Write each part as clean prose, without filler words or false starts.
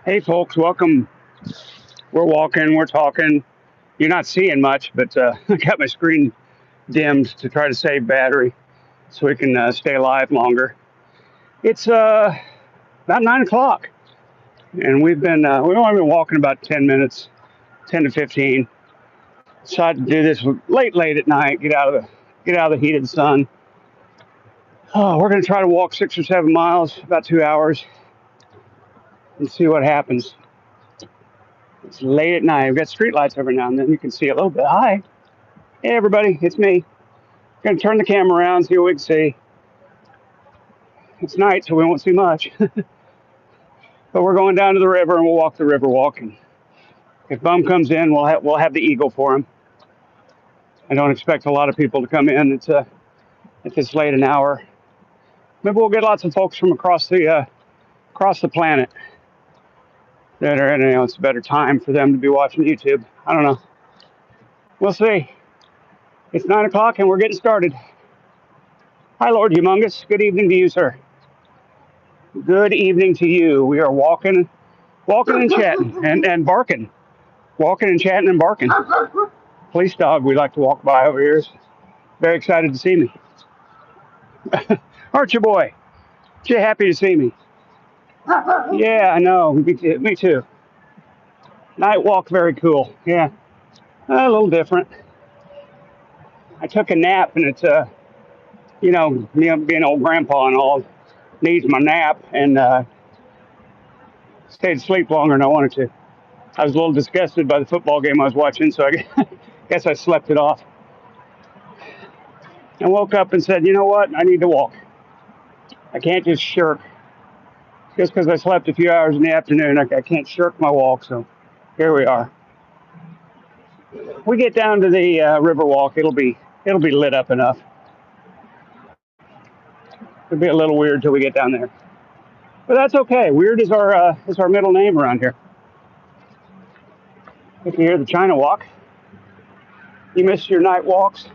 Hey, folks, welcome. We're walking, we're talking. You're not seeing much, but I got my screen dimmed to try to save battery so we can stay alive longer. It's about 9 o'clock, and we've only been walking about 10 minutes, 10 to 15. Decided to do this late at night, get out of the heat of the sun. Oh, we're going to try to walk 6 or 7 miles, about 2 hours, and see what happens. It's late at night. We've got street lights every now and then. You can see a little bit. Hi. Hey, everybody. It's me. Gonna turn the camera around, see what we can see. It's night, so we won't see much. But we're going down to the river, and we'll walk the river walk. And if Bum comes in, we'll have the eagle for him. I don't expect a lot of people to come in. It's at this late an hour. Maybe we'll get lots of folks from across the planet that are, it's a better time for them to be watching YouTube. I don't know. We'll see. It's 9 o'clock, and we're getting started. Hi, Lord Humongous. Good evening to you, sir. Good evening to you. We are walking and chatting and barking. Walking and chatting and barking. Police dog we like to walk by over here is very excited to see me. Aren't you, boy? You happy to see me? Yeah, I know. Me too. Night walk, very cool. Yeah, a little different. I took a nap, and it's me being old grandpa and all needs my nap, and stayed asleep longer than I wanted to. I was a little disgusted by the football game I was watching, so I guess I slept it off. I woke up and said, you know what? I need to walk. I can't just shirk. Just because I slept a few hours in the afternoon, I can't shirk my walk. So here we are. We get down to the river walk. It'll be lit up enough. It'll be a little weird till we get down there, but that's okay. Weird is our middle name around here. If you hear the China walk, you miss your night walks.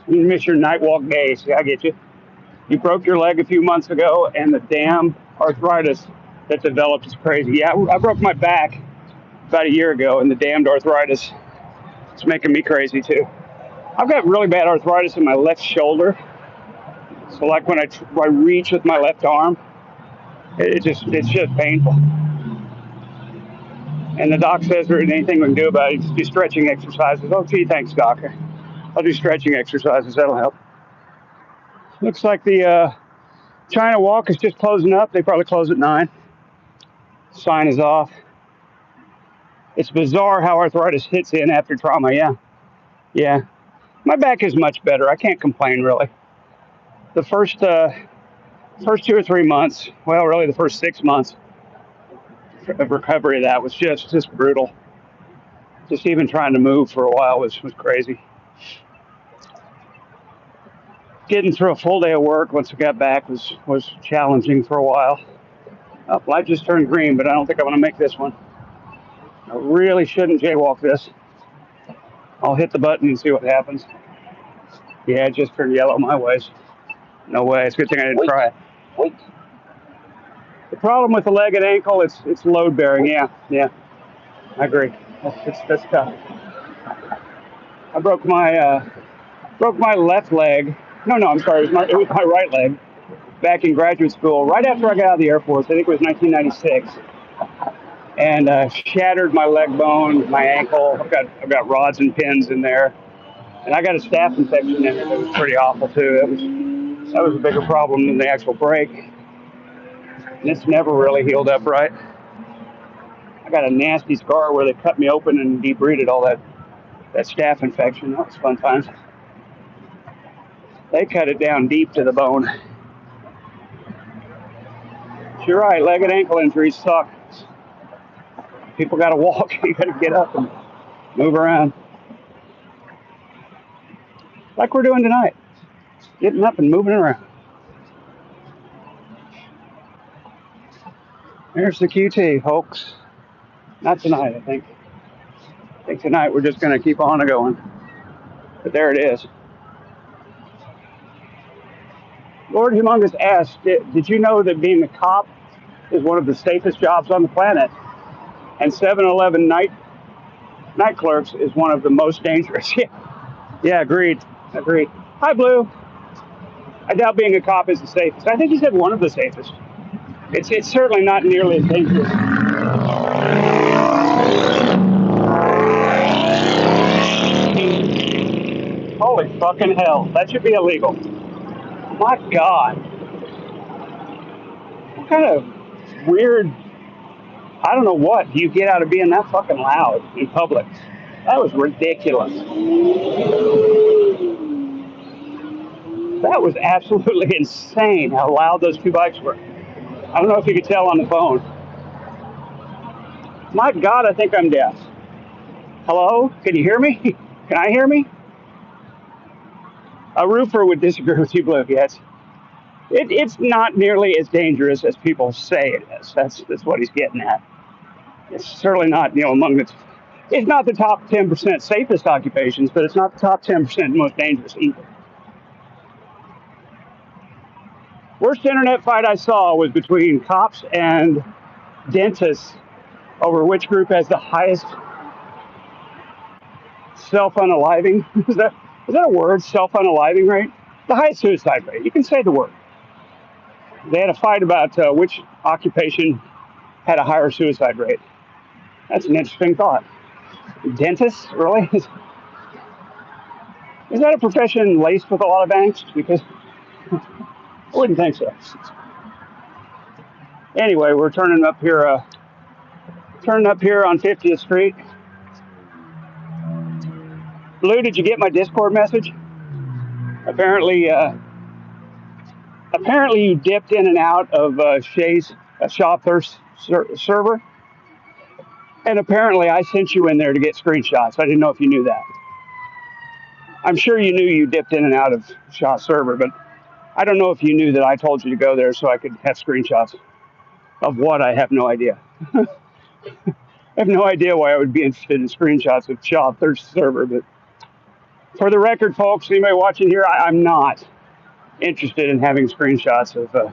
You miss your night walk days. Yeah, I get you. You broke your leg a few months ago, and the damn arthritis that developed is crazy. Yeah, I broke my back about a year ago, and the damned arthritis is making me crazy too. I've got really bad arthritis in my left shoulder, so like when I reach with my left arm, it's just painful. And the doc says there isn't anything we can do about it. Just do stretching exercises. Oh, gee, thanks, doc. I'll do stretching exercises. That'll help. Looks like the China Walk is just closing up. They probably close at 9. Sign is off. It's bizarre how arthritis hits in after trauma. Yeah. My back is much better. I can't complain really. The first 2 or 3 months, well, really the first 6 months of recovery of that was just brutal. Just even trying to move for a while was crazy. Getting through a full day of work once I got back was challenging for a while. Oh, light just turned green, but I don't think I want to make this one. I really shouldn't jaywalk this. I'll hit the button and see what happens. Yeah, it just turned yellow my ways. No way. It's a good thing I didn't try it. Wait. The problem with the leg and ankle, it's load bearing. Yeah. I agree. That's tough. I broke my left leg. No, I'm sorry. It was my right leg back in graduate school, right after I got out of the Air Force. I think it was 1996, and shattered my leg bone, my ankle. I've got rods and pins in there, and I got a staph infection in it. It was pretty awful too. That was a bigger problem than the actual break, and it's never really healed up right. I got a nasty scar where they cut me open and debrided all that staph infection. That was fun times. They cut it down deep to the bone. You're right, leg and ankle injuries suck. People got to walk. You got to get up and move around. Like we're doing tonight. Getting up and moving around. There's the QT, folks. Not tonight, I think. I think tonight we're just going to keep on going. But there it is. Lord Humongous asked, did you know that being a cop is one of the safest jobs on the planet, and 7-Eleven night clerks is one of the most dangerous. Yeah, agreed. Agreed. Hi, Blue. I doubt being a cop is the safest. I think he said one of the safest. It's certainly not nearly as dangerous. Holy fucking hell. That should be illegal. My God. What kind of weird, I don't know what, do you get out of being that fucking loud in public? That was ridiculous. That was absolutely insane how loud those two bikes were. I don't know if you could tell on the phone. My God, I think I'm deaf. Hello? Can you hear me? Can I hear me? A roofer would disagree with you, Blue. Yes. It's not nearly as dangerous as people say it is. That's what he's getting at. It's certainly not, among the. It's not the top 10% safest occupations, but it's not the top 10% most dangerous either. Worst internet fight I saw was between cops and dentists over which group has the highest self-unaliving. Is that a word? Self-unaliving rate? The highest suicide rate. You can say the word. They had a fight about which occupation had a higher suicide rate. That's an interesting thought. Dentists, really? Is that a profession laced with a lot of angst? Because I wouldn't think so. Anyway, we're turning up here on 50th Street. Blue, did you get my Discord message? Apparently you dipped in and out of Shay's Shopthirst server. And apparently I sent you in there to get screenshots. I didn't know if you knew that. I'm sure you knew you dipped in and out of Shaw's server, but I don't know if you knew that I told you to go there so I could have screenshots of what. I have no idea. I have no idea why I would be interested in screenshots of Shawthirst server, but for the record, folks, anybody watching here, I'm not interested in having screenshots of the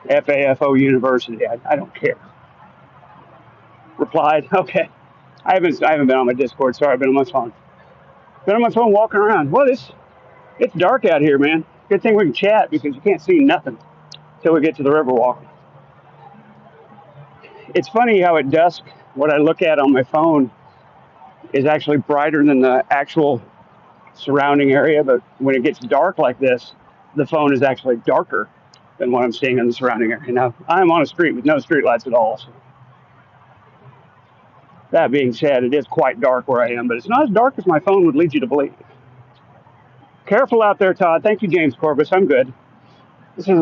FAFO University. I don't care. Replied, okay. I haven't been on my Discord. Sorry, I've been on my phone. Been on my phone walking around. Well, it's dark out here, man. Good thing we can chat because you can't see nothing till we get to the Riverwalk. It's funny how at dusk, what I look at on my phone is actually brighter than the actual surrounding area. But when it gets dark like this, the phone is actually darker than what I'm seeing in the surrounding area. Now, I'm on a street with no street lights at all. So. That being said, it is quite dark where I am, but it's not as dark as my phone would lead you to believe. Careful out there, Todd. Thank you, James Corbus. I'm good. This is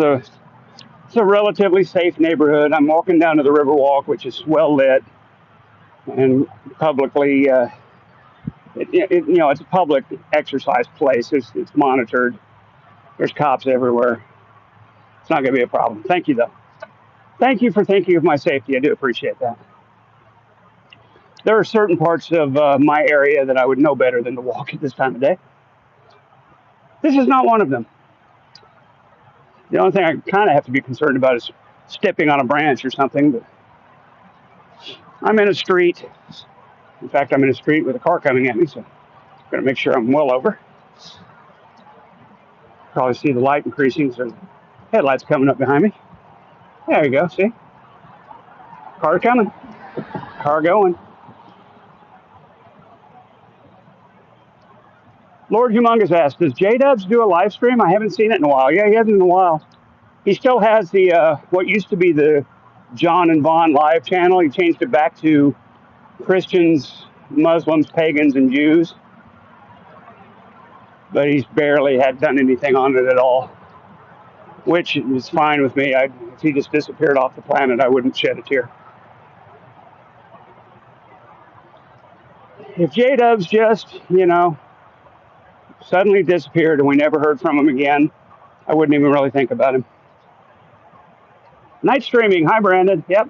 a relatively safe neighborhood. I'm walking down to the Riverwalk, which is well lit and publicly, it's a public exercise place. It's monitored. There's cops everywhere. It's not going to be a problem. Thank you, though. Thank you for thinking of my safety. I do appreciate that. There are certain parts of my area that I would know better than to walk at this time of day. This is not one of them. The only thing I kind of have to be concerned about is stepping on a branch or something. But I'm in a street. In fact, I'm in a street with a car coming at me, so I'm going to make sure I'm well over. Probably see the light increasing, so the headlights coming up behind me. There you go, see? Car coming. Car going. Lord Humongous asked, does J-Dubs do a live stream? I haven't seen it in a while. Yeah, he hasn't in a while. He still has the what used to be the John and Vaughn live channel. He changed it back to Christians, Muslims, pagans, and Jews. But he's barely had done anything on it at all, which is fine with me. If he just disappeared off the planet, I wouldn't shed a tear. If J-Dubs just, suddenly disappeared and we never heard from him again, I wouldn't even really think about him. Night streaming. Hi, Brandon. Yep.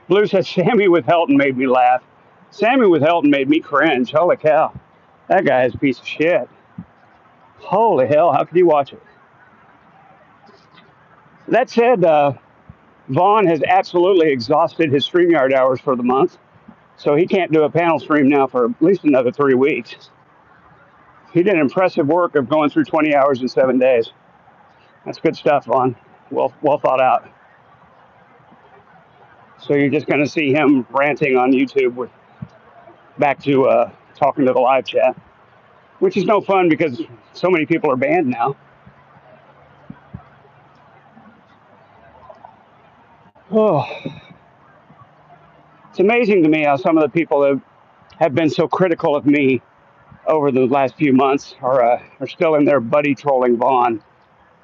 Blue says, Sammy with Helton made me laugh. Sammy with Helton made me cringe. Holy cow. That guy is a piece of shit. Holy hell. How could you watch it? That said, Vaughn has absolutely exhausted his StreamYard hours for the month, so he can't do a panel stream now for at least another 3 weeks. He did impressive work of going through 20 hours in 7 days. That's good stuff, Vaughn. Well thought out. So you're just going to see him ranting on YouTube with back to talking to the live chat, which is no fun because so many people are banned now. Oh, it's amazing to me how some of the people that have been so critical of me over the last few months are still in there buddy trolling Vaughn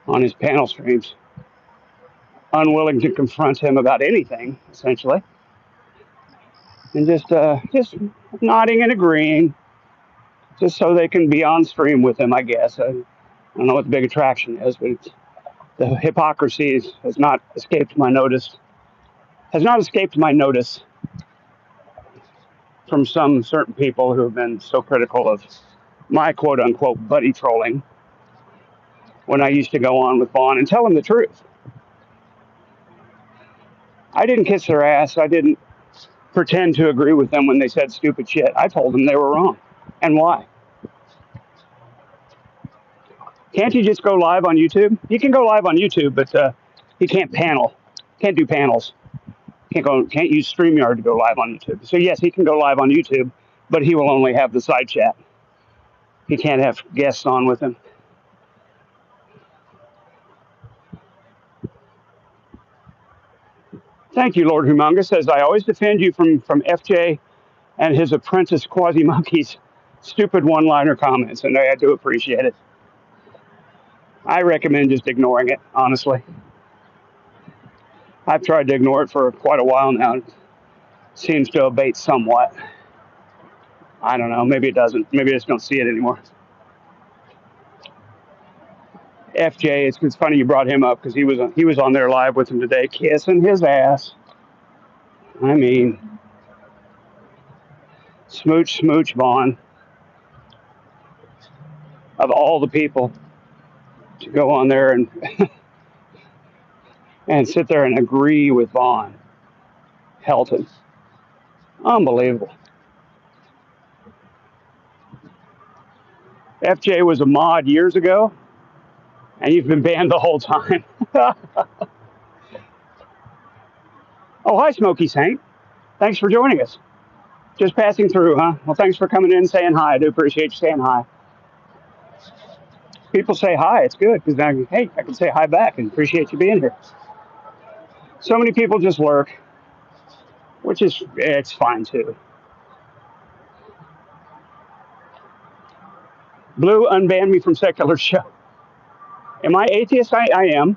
on his panel streams, unwilling to confront him about anything, essentially, and just nodding and agreeing, just so they can be on stream with him. I guess I don't know what the big attraction is, but the hypocrisy has not escaped my notice. Has not escaped my notice from some certain people who have been so critical of my quote unquote buddy trolling when I used to go on with Vaughn and tell them the truth. I didn't kiss their ass. I didn't pretend to agree with them when they said stupid shit. I told them they were wrong. And why? Can't you just go live on YouTube? You can go live on YouTube, but you can't panel. Can't do panels. Can't use StreamYard to go live on YouTube. So yes, he can go live on YouTube, but he will only have the side chat. He can't have guests on with him. Thank you, Lord Humongous. As I always defend you from FJ and his apprentice Quasi Monkey's stupid one-liner comments, and I do appreciate it. I recommend just ignoring it, honestly. I've tried to ignore it for quite a while now. It seems to abate somewhat. I don't know. Maybe it doesn't. Maybe I just don't see it anymore. FJ, it's funny you brought him up because he was on there live with him today, kissing his ass. I mean, smooch, Vaughn. Of all the people to go on there and and sit there and agree with Vaughn Helton. Unbelievable. FJ was a mod years ago, and you've been banned the whole time. Oh, hi, Smoky Saint. Thanks for joining us. Just passing through, huh? Well, thanks for coming in and saying hi. I do appreciate you saying hi. People say hi. It's good because now, hey, I can say hi back and appreciate you being here. So many people just lurk, which is, it's fine too. Blue unbanned me from Secular Show. Am I atheist? I am.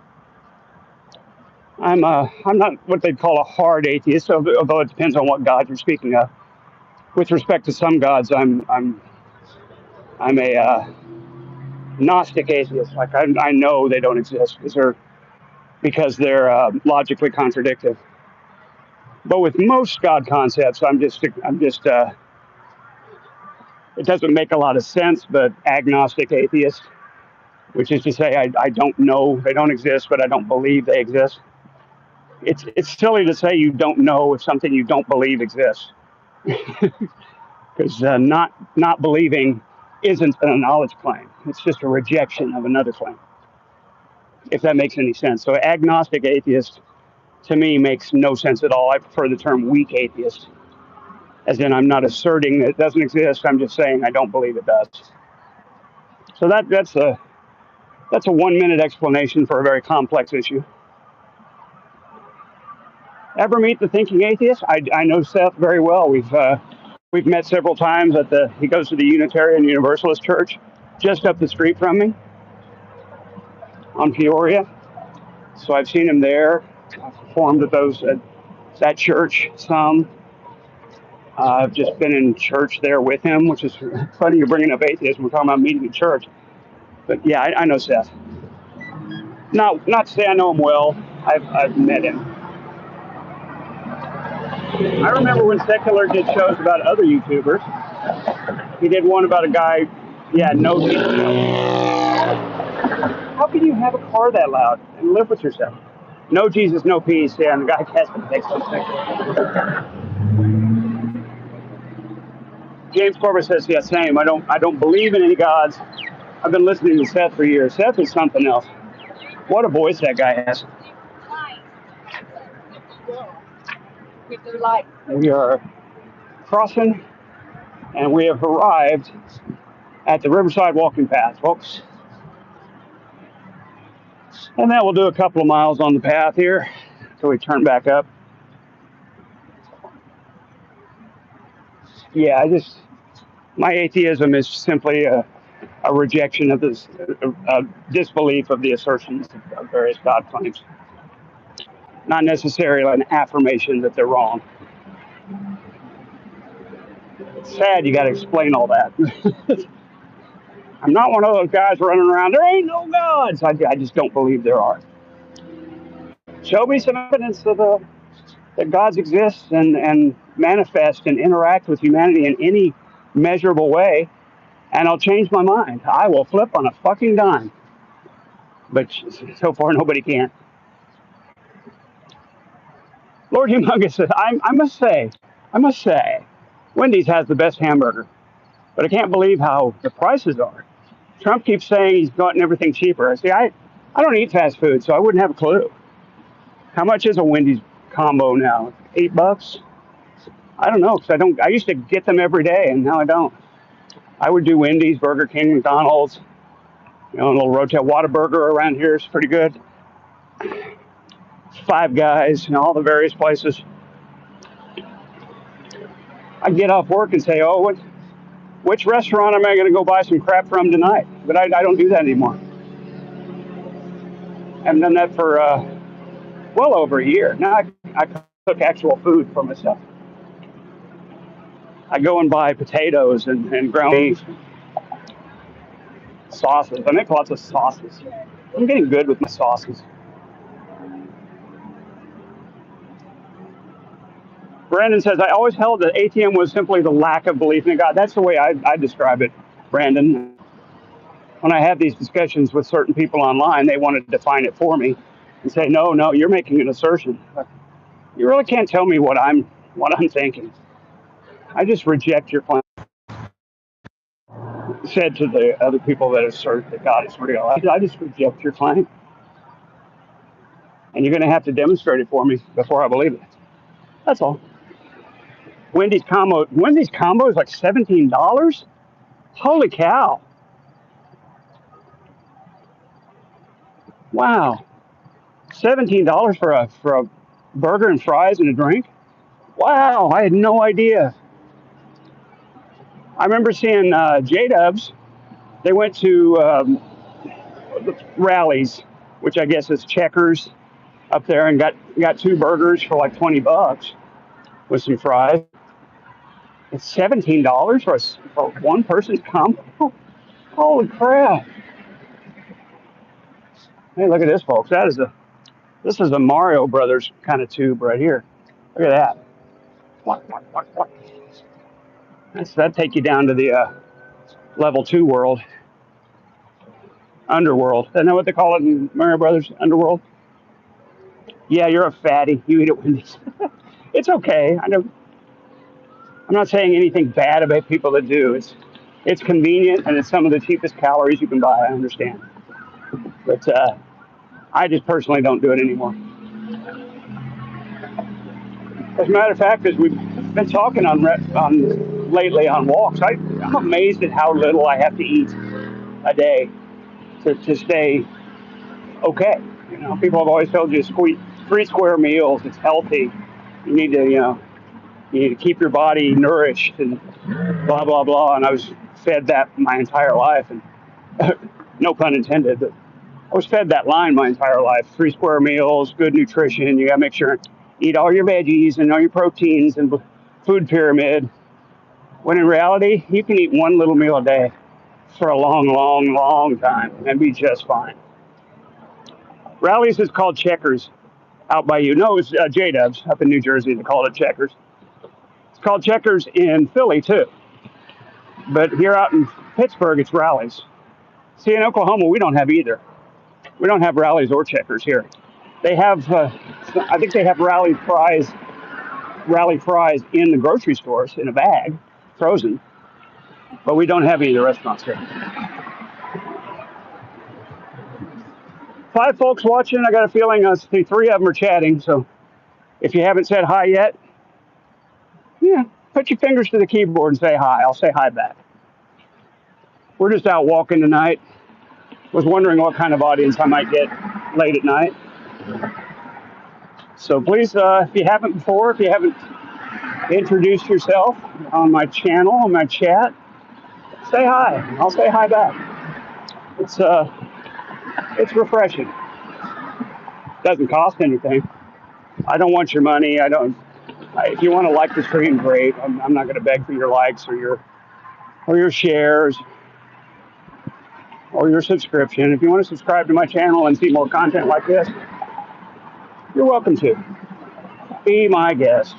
I'm not what they'd call a hard atheist, although it depends on what God you're speaking of. With respect to some gods, I'm a Gnostic atheist. Like I know they don't exist because they're logically contradictory. But with most God concepts, I'm just it doesn't make a lot of sense, but agnostic atheist, which is to say I don't know they don't exist, but I don't believe they exist. It's silly to say you don't know if something you don't believe exists, because not believing isn't a knowledge claim. It's just a rejection of another claim, if that makes any sense. So agnostic atheist to me makes no sense at all. I prefer the term weak atheist, as in I'm not asserting that it doesn't exist. I'm just saying I don't believe it does. So that's a 1-minute explanation for a very complex issue. Ever meet the thinking atheist? I know Seth very well. We've met several times he goes to the Unitarian Universalist Church just up the street from me on Peoria. So I've seen him there. I've performed at that church some. I've just been in church there with him, which is funny you're bringing up atheism. We're talking about meeting in church. But yeah, I know Seth. Not to say I know him well. I've met him. I remember when Secular did shows about other YouTubers. He did one about a guy, no. How can you have a car that loud and live with yourself? No Jesus, no peace. Yeah, and the guy has to take something. James Corbett says, yeah, same. I don't believe in any gods. I've been listening to Seth for years. Seth is something else. What a voice that guy has. We are crossing, and we have arrived at the Riverside Walking Path, folks. And then we'll do a couple of miles on the path here until we turn back up. Yeah, my atheism is simply a rejection of this, a disbelief of the assertions of various God claims. Not necessarily an affirmation that they're wrong. It's sad you got to explain all that. I'm not one of those guys running around, there ain't no gods. I just don't believe there are. Show me some evidence that gods exist and manifest and interact with humanity in any measurable way, and I'll change my mind. I will flip on a fucking dime. But so far, nobody can. Lord Humongous says, I must say, Wendy's has the best hamburger, but I can't believe how the prices are. Trump keeps saying he's gotten everything cheaper. See, I don't eat fast food, so I wouldn't have a clue. How much is a Wendy's combo now? $8? I don't know, because I used to get them every day, and now I don't. I would do Wendy's, Burger King, McDonald's, a little Rotel Whataburger around here is pretty good. Five Guys, all the various places. I get off work and say, oh, which restaurant am I going to go buy some crap from tonight? But I don't do that anymore. I haven't done that for well over a year. Now I cook actual food for myself. I go and buy potatoes and ground beef, sauces. I make lots of sauces. I'm getting good with my sauces. Brandon says, I always held that atheism was simply the lack of belief in God. That's the way I describe it, Brandon. When I have these discussions with certain people online, they want to define it for me and say, no, you're making an assertion. You really can't tell me what I'm thinking. I just reject your claim. Said to the other people that assert that God is real, I just reject your claim. And you're going to have to demonstrate it for me before I believe it. That's all. Wendy's combo is like $17? Holy cow. Wow. $17 for a burger and fries and a drink? Wow, I had no idea. I remember seeing J-Dubs. They went to Rallies, which I guess is Checkers, up there, and got two burgers for like $20 with some fries. It's $17 for one person's combo. Holy crap! Hey, look at this, folks. This is a Mario Brothers kind of tube right here. Look at that. That'd take you down to the level 2 world, underworld. Isn't that what they call it in Mario Brothers? Underworld. Yeah, you're a fatty. You eat at Wendy's. It's okay. I'm not saying anything bad about people that do. It's convenient and it's some of the cheapest calories you can buy. I understand, but I just personally don't do it anymore. As a matter of fact, as we've been talking on lately on walks, I'm amazed at how little I have to eat a day to stay okay. People have always told you to eat 3 square meals. It's healthy. You need to keep your body nourished and blah blah blah. And I was fed that my entire life, and no pun intended, but I was fed that line my entire life. 3 square meals, good nutrition. You got to make sure eat all your veggies and all your proteins and food pyramid. When in reality, you can eat one little meal a day for a long, long, long time and be just fine. Rallies is called Checkers out by you. No, it's J-Dubs up in New Jersey. They call it Checkers. It's called Checkers in Philly too. But here out in Pittsburgh, it's Rallies. See, in Oklahoma, we don't have either. We don't have Rallies or Checkers here. They have, I think they have rally fries in the grocery stores in a bag, frozen, but we don't have any of the restaurants here. 5 folks watching. I got a feeling 3 of them are chatting. So if you haven't said hi yet, yeah, put your fingers to the keyboard and say hi. I'll say hi back. We're just out walking tonight. Was wondering what kind of audience I might get late at night. So please, if you haven't before, if you haven't introduced yourself on my channel, on my chat, say hi. I'll say hi back. It's refreshing. Doesn't cost anything. I don't want your money. If you want to like the stream, great. I'm not going to beg for your likes or your shares or your subscription. If you want to subscribe to my channel and see more content like this, you're welcome to. Be my guest.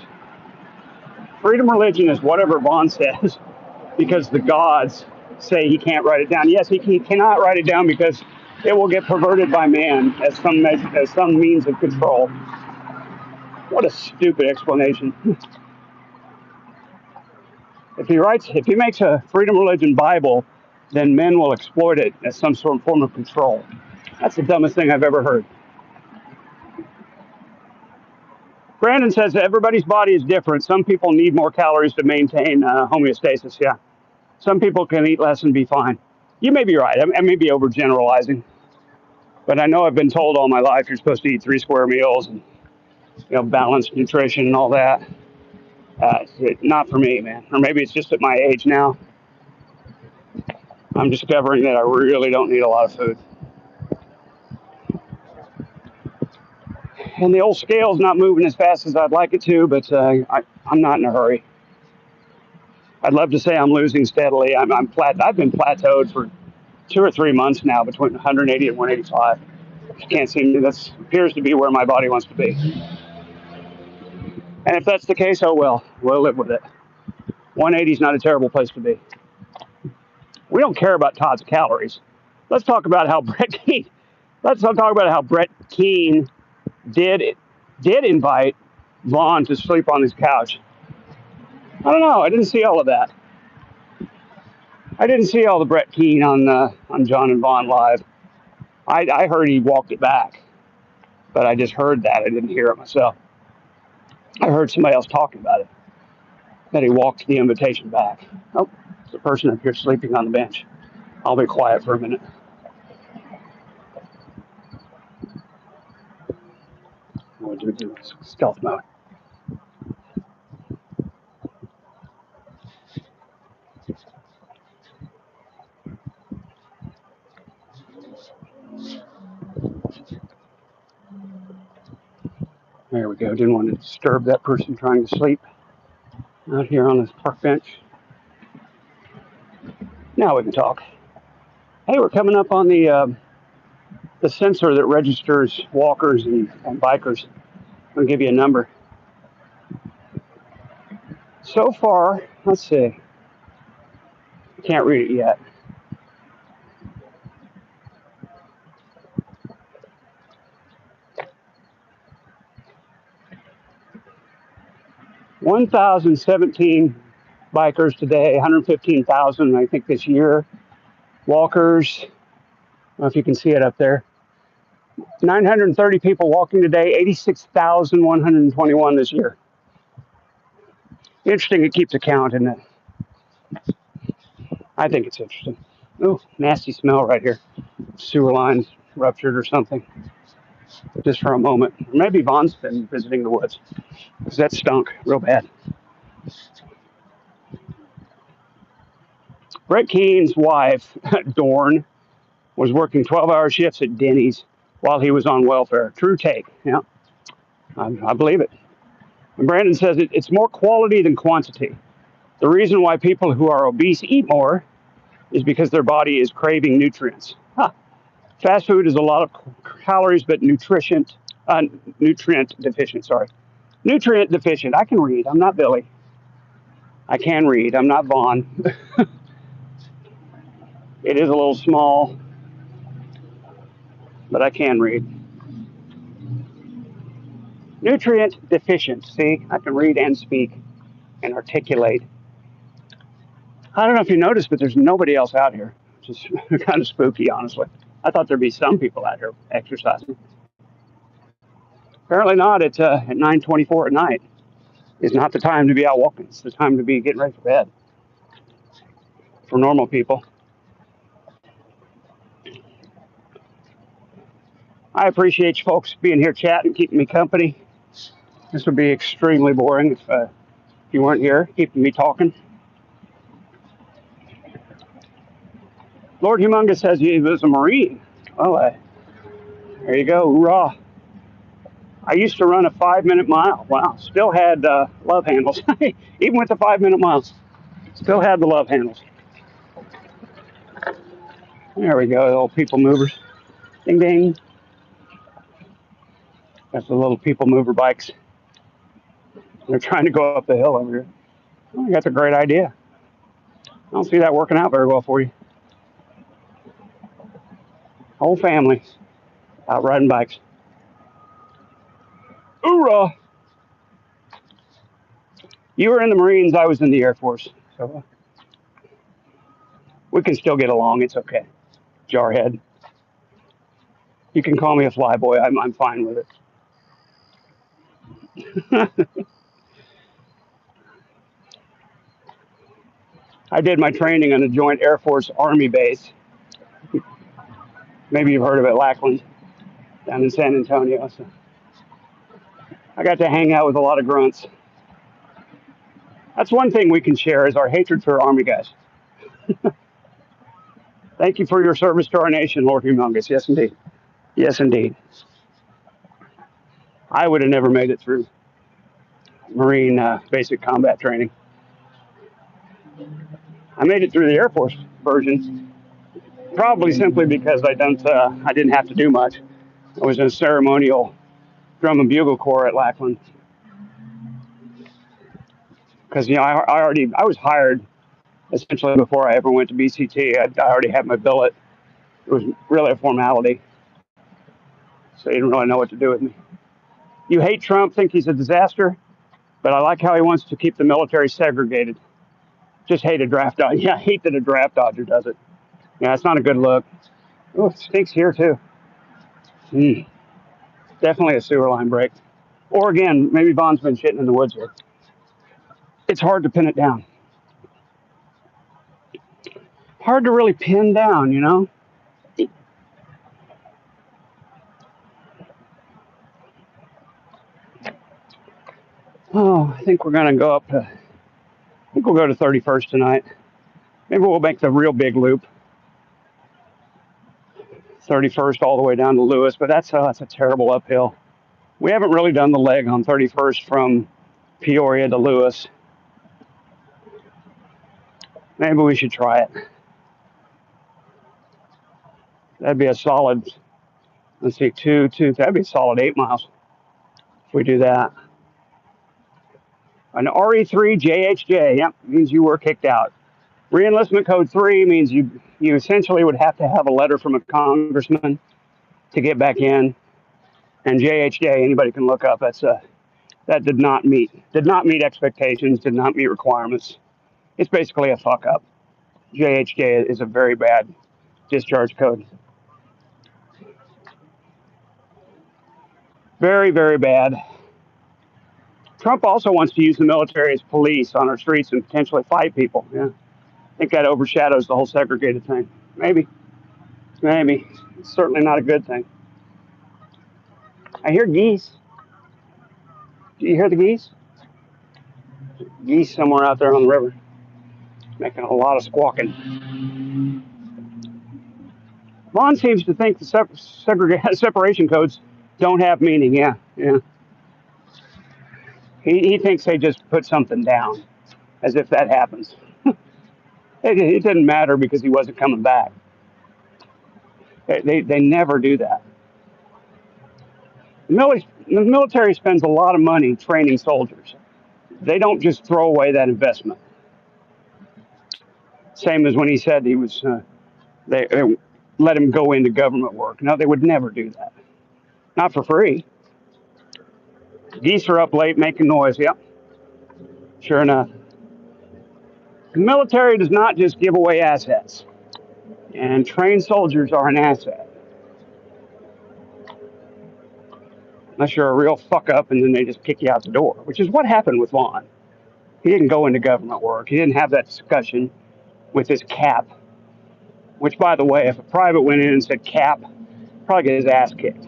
Freedom religion is whatever Vaughn says because the gods say he can't write it down. Yes, he cannot write it down because it will get perverted by man as some means of control. What a stupid explanation. If he makes a freedom religion Bible, then men will exploit it as some sort of form of control. That's the dumbest thing I've ever heard. Brandon says that everybody's body is different. Some people need more calories to maintain homeostasis. Yeah. Some people can eat less and be fine. You may be right. I may be overgeneralizing. But I know I've been told all my life you're supposed to eat 3 square meals and balanced nutrition and all that. Not for me, man. Or maybe it's just at my age now. I'm discovering that I really don't need a lot of food. And the old scale's not moving as fast as I'd like it to, but I'm not in a hurry. I'd love to say I'm losing steadily. I've been plateaued for 2 or 3 months now between 180 and 185. Can't seem to. That appears to be where my body wants to be. And if that's the case, oh well, we'll live with it. 180 is not a terrible place to be. We don't care about Todd's calories. Let's talk about how Brett Keane did invite Vaughn to sleep on his couch. I don't know. I didn't see all of that. I didn't see all the Brett Keane on John and Vaughn live. I heard he walked it back, but I just heard that. I didn't hear it myself. I heard somebody else talking about it, that he walked the invitation back. Oh, there's a person up here sleeping on the bench. I'll be quiet for a minute. We'll do stealth mode. There we go. Didn't want to disturb that person trying to sleep out here on this park bench. Now we can talk. Hey, we're coming up on the sensor that registers walkers and bikers. I'll give you a number. So far, let's see. Can't read it yet. $1,017 bikers today, 115,000 I think this year. Walkers, I don't know if you can see it up there. 930 people walking today, 86,121 this year. Interesting, it keeps a count, isn't it? I think it's interesting. Oh, nasty smell right here. Sewer lines ruptured or something. Just for a moment. Maybe Vaughn's been visiting the woods, because that stunk real bad. Brett Keane's wife, Dorn, was working 12-hour shifts at Denny's while he was on welfare. True take. Yeah, I believe it. And Brandon says it's more quality than quantity. The reason why people who are obese eat more is because their body is craving nutrients. Fast food is a lot of calories, but nutrient deficient. Sorry, nutrient deficient. I can read. I'm not Billy. I can read. I'm not Vaughn. It is a little small, but I can read. Nutrient deficient. See, I can read and speak and articulate. I don't know if you noticed, but there's nobody else out here. Just kind of spooky, honestly. I thought there'd be some people out here exercising. Apparently not. At 9:24 at night. It's not the time to be out walking. It's the time to be getting ready for bed for normal people. I appreciate you folks being here chatting, keeping me company. This would be extremely boring if you weren't here, keeping me talking. Lord Humongous says he was a Marine. Well, there you go. Hoorah. I used to run a 5 minute mile. Wow. Still had love handles. Even with the 5 minute miles, still had the love handles. There we go. The little people movers. Ding, ding. That's the little people mover bikes. They're trying to go up the hill over here. Oh, that's a great idea. I don't see that working out very well for you. Whole family out riding bikes. Hoorah! You were in the Marines, I was in the Air Force. So we can still get along. It's okay. Jarhead. You can call me a flyboy. I'm fine with it. I did my training on a joint Air Force Army base. Maybe you've heard of it, Lackland, down in San Antonio. So I got to hang out with a lot of grunts. That's one thing we can share is our hatred for Army guys. Thank you for your service to our nation, Lord Humongous. Yes, indeed. Yes, indeed. I would have never made it through Marine basic combat training. I made it through the Air Force version, probably simply because I didn't have to do much. I was in a ceremonial drum and bugle corps at Lackland. Because I was hired essentially before I ever went to BCT. I already had my billet. It was really a formality, so you didn't really know what to do with me. You hate Trump, think he's a disaster, but I like how he wants to keep the military segregated. Just hate a draft dodger. Yeah, I hate that a draft dodger does it. Yeah, it's not a good look. Oh, it stinks here too. Definitely a sewer line break. Or again, maybe Vaughn's been shitting in the woods here. It's hard to pin it down. Hard to really pin down, you know? Oh, I think we're going to go up to, I think we'll go to 31st tonight. Maybe we'll make the real big loop. 31st all the way down to Lewis, but that's a terrible uphill. We haven't really done the leg on 31st from Peoria to Lewis. Maybe we should try it. That'd be a solid, let's see, that'd be a solid 8 miles if we do that. An RE3 JHJ, yep, means you were kicked out. Reenlistment code 3 means you essentially would have to have a letter from a congressman to get back in. And JHJ, anybody can look up, that did not meet expectations, did not meet requirements. It's basically a fuck up. JHJ is a very bad discharge code. Very, very bad. Trump also wants to use the military as police on our streets and potentially fight people. Yeah, I think that overshadows the whole segregated thing. Maybe. It's certainly not a good thing. I hear geese. Do you hear the geese? Geese somewhere out there on the river, making a lot of squawking. Vaughn seems to think the separation codes don't have meaning. Yeah. He thinks they just put something down, as if that happens. It didn't matter because he wasn't coming back. They never do that. The military spends a lot of money training soldiers. They don't just throw away that investment. Same as when he said he was, they let him go into government work. No, they would never do that. Not for free. Geese are up late making noise. Yep, sure enough. The military does not just give away assets, and trained soldiers are an asset. Unless you're a real fuck up and then they just kick you out the door, which is what happened with Vaughn. He didn't go into government work. He didn't have that discussion with his cap, which, by the way, if a private went in and said cap, probably get his ass kicked.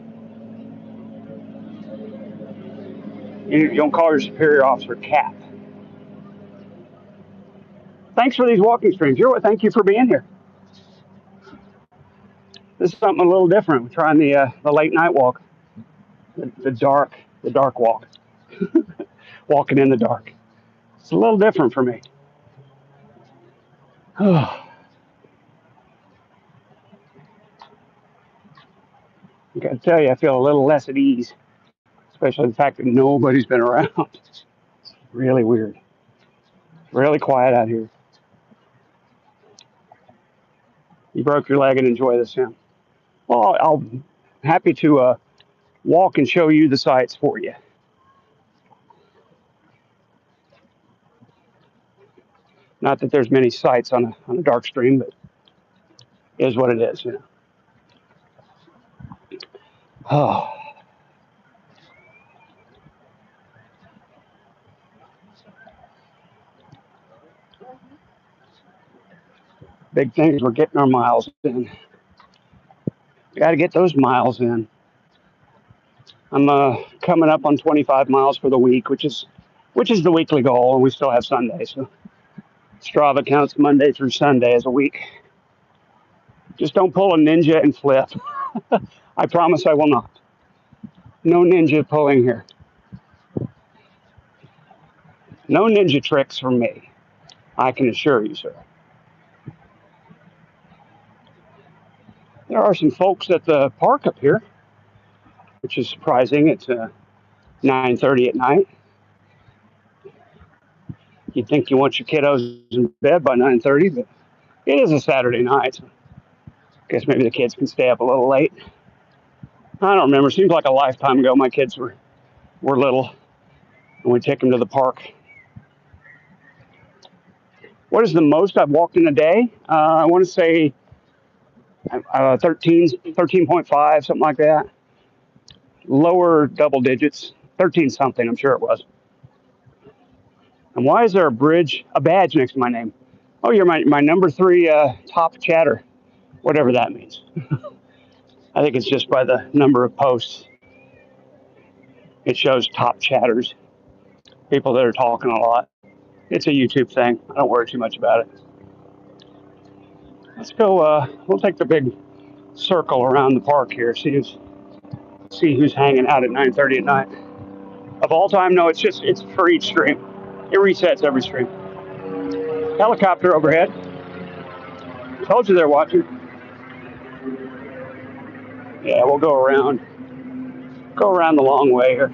You don't call your superior officer cap. Thanks for these walking streams. Thank you for being here. This is something a little different. We're trying the late night walk, the dark walk, walking in the dark. It's a little different for me. I got to tell you, I feel a little less at ease, especially the fact that nobody's been around. It's really weird. Really quiet out here. You broke your leg and enjoy this, Sam. Well, I'll happy to walk and show you the sights for you. Not that there's many sights on a dark stream, but it is what it is, you know. Oh, big things. We're getting our miles in. We got to get those miles in. I'm coming up on 25 miles for the week, which is the weekly goal, and we still have Sunday. So Strava counts Monday through Sunday as a week. Just don't pull a ninja and flip. I promise I will not. No ninja pulling here. No ninja tricks from me. I can assure you, sir. There are some folks at the park up here, which is surprising. It's 9:30 at night. You'd think you want your kiddos in bed by 9:30, but it is a Saturday night. So I guess maybe the kids can stay up a little late. I don't remember. It seems like a lifetime ago my kids were little, and we'd take them to the park. What is the most I've walked in a day? I want to say 13.5, something like that. Lower double digits, 13 something, I'm sure it was. And why is there a badge next to my name? Oh, you're my number 3 top chatter, whatever that means. I think it's just by the number of posts. It shows top chatters, people that are talking a lot. It's a YouTube thing. I don't worry too much about it. Let's go. We'll take the big circle around the park here. See who's hanging out at 9:30 at night. Of all time, no. It's for each stream. It resets every stream. Helicopter overhead. Told you they're watching. Yeah, we'll go around. Go around the long way here.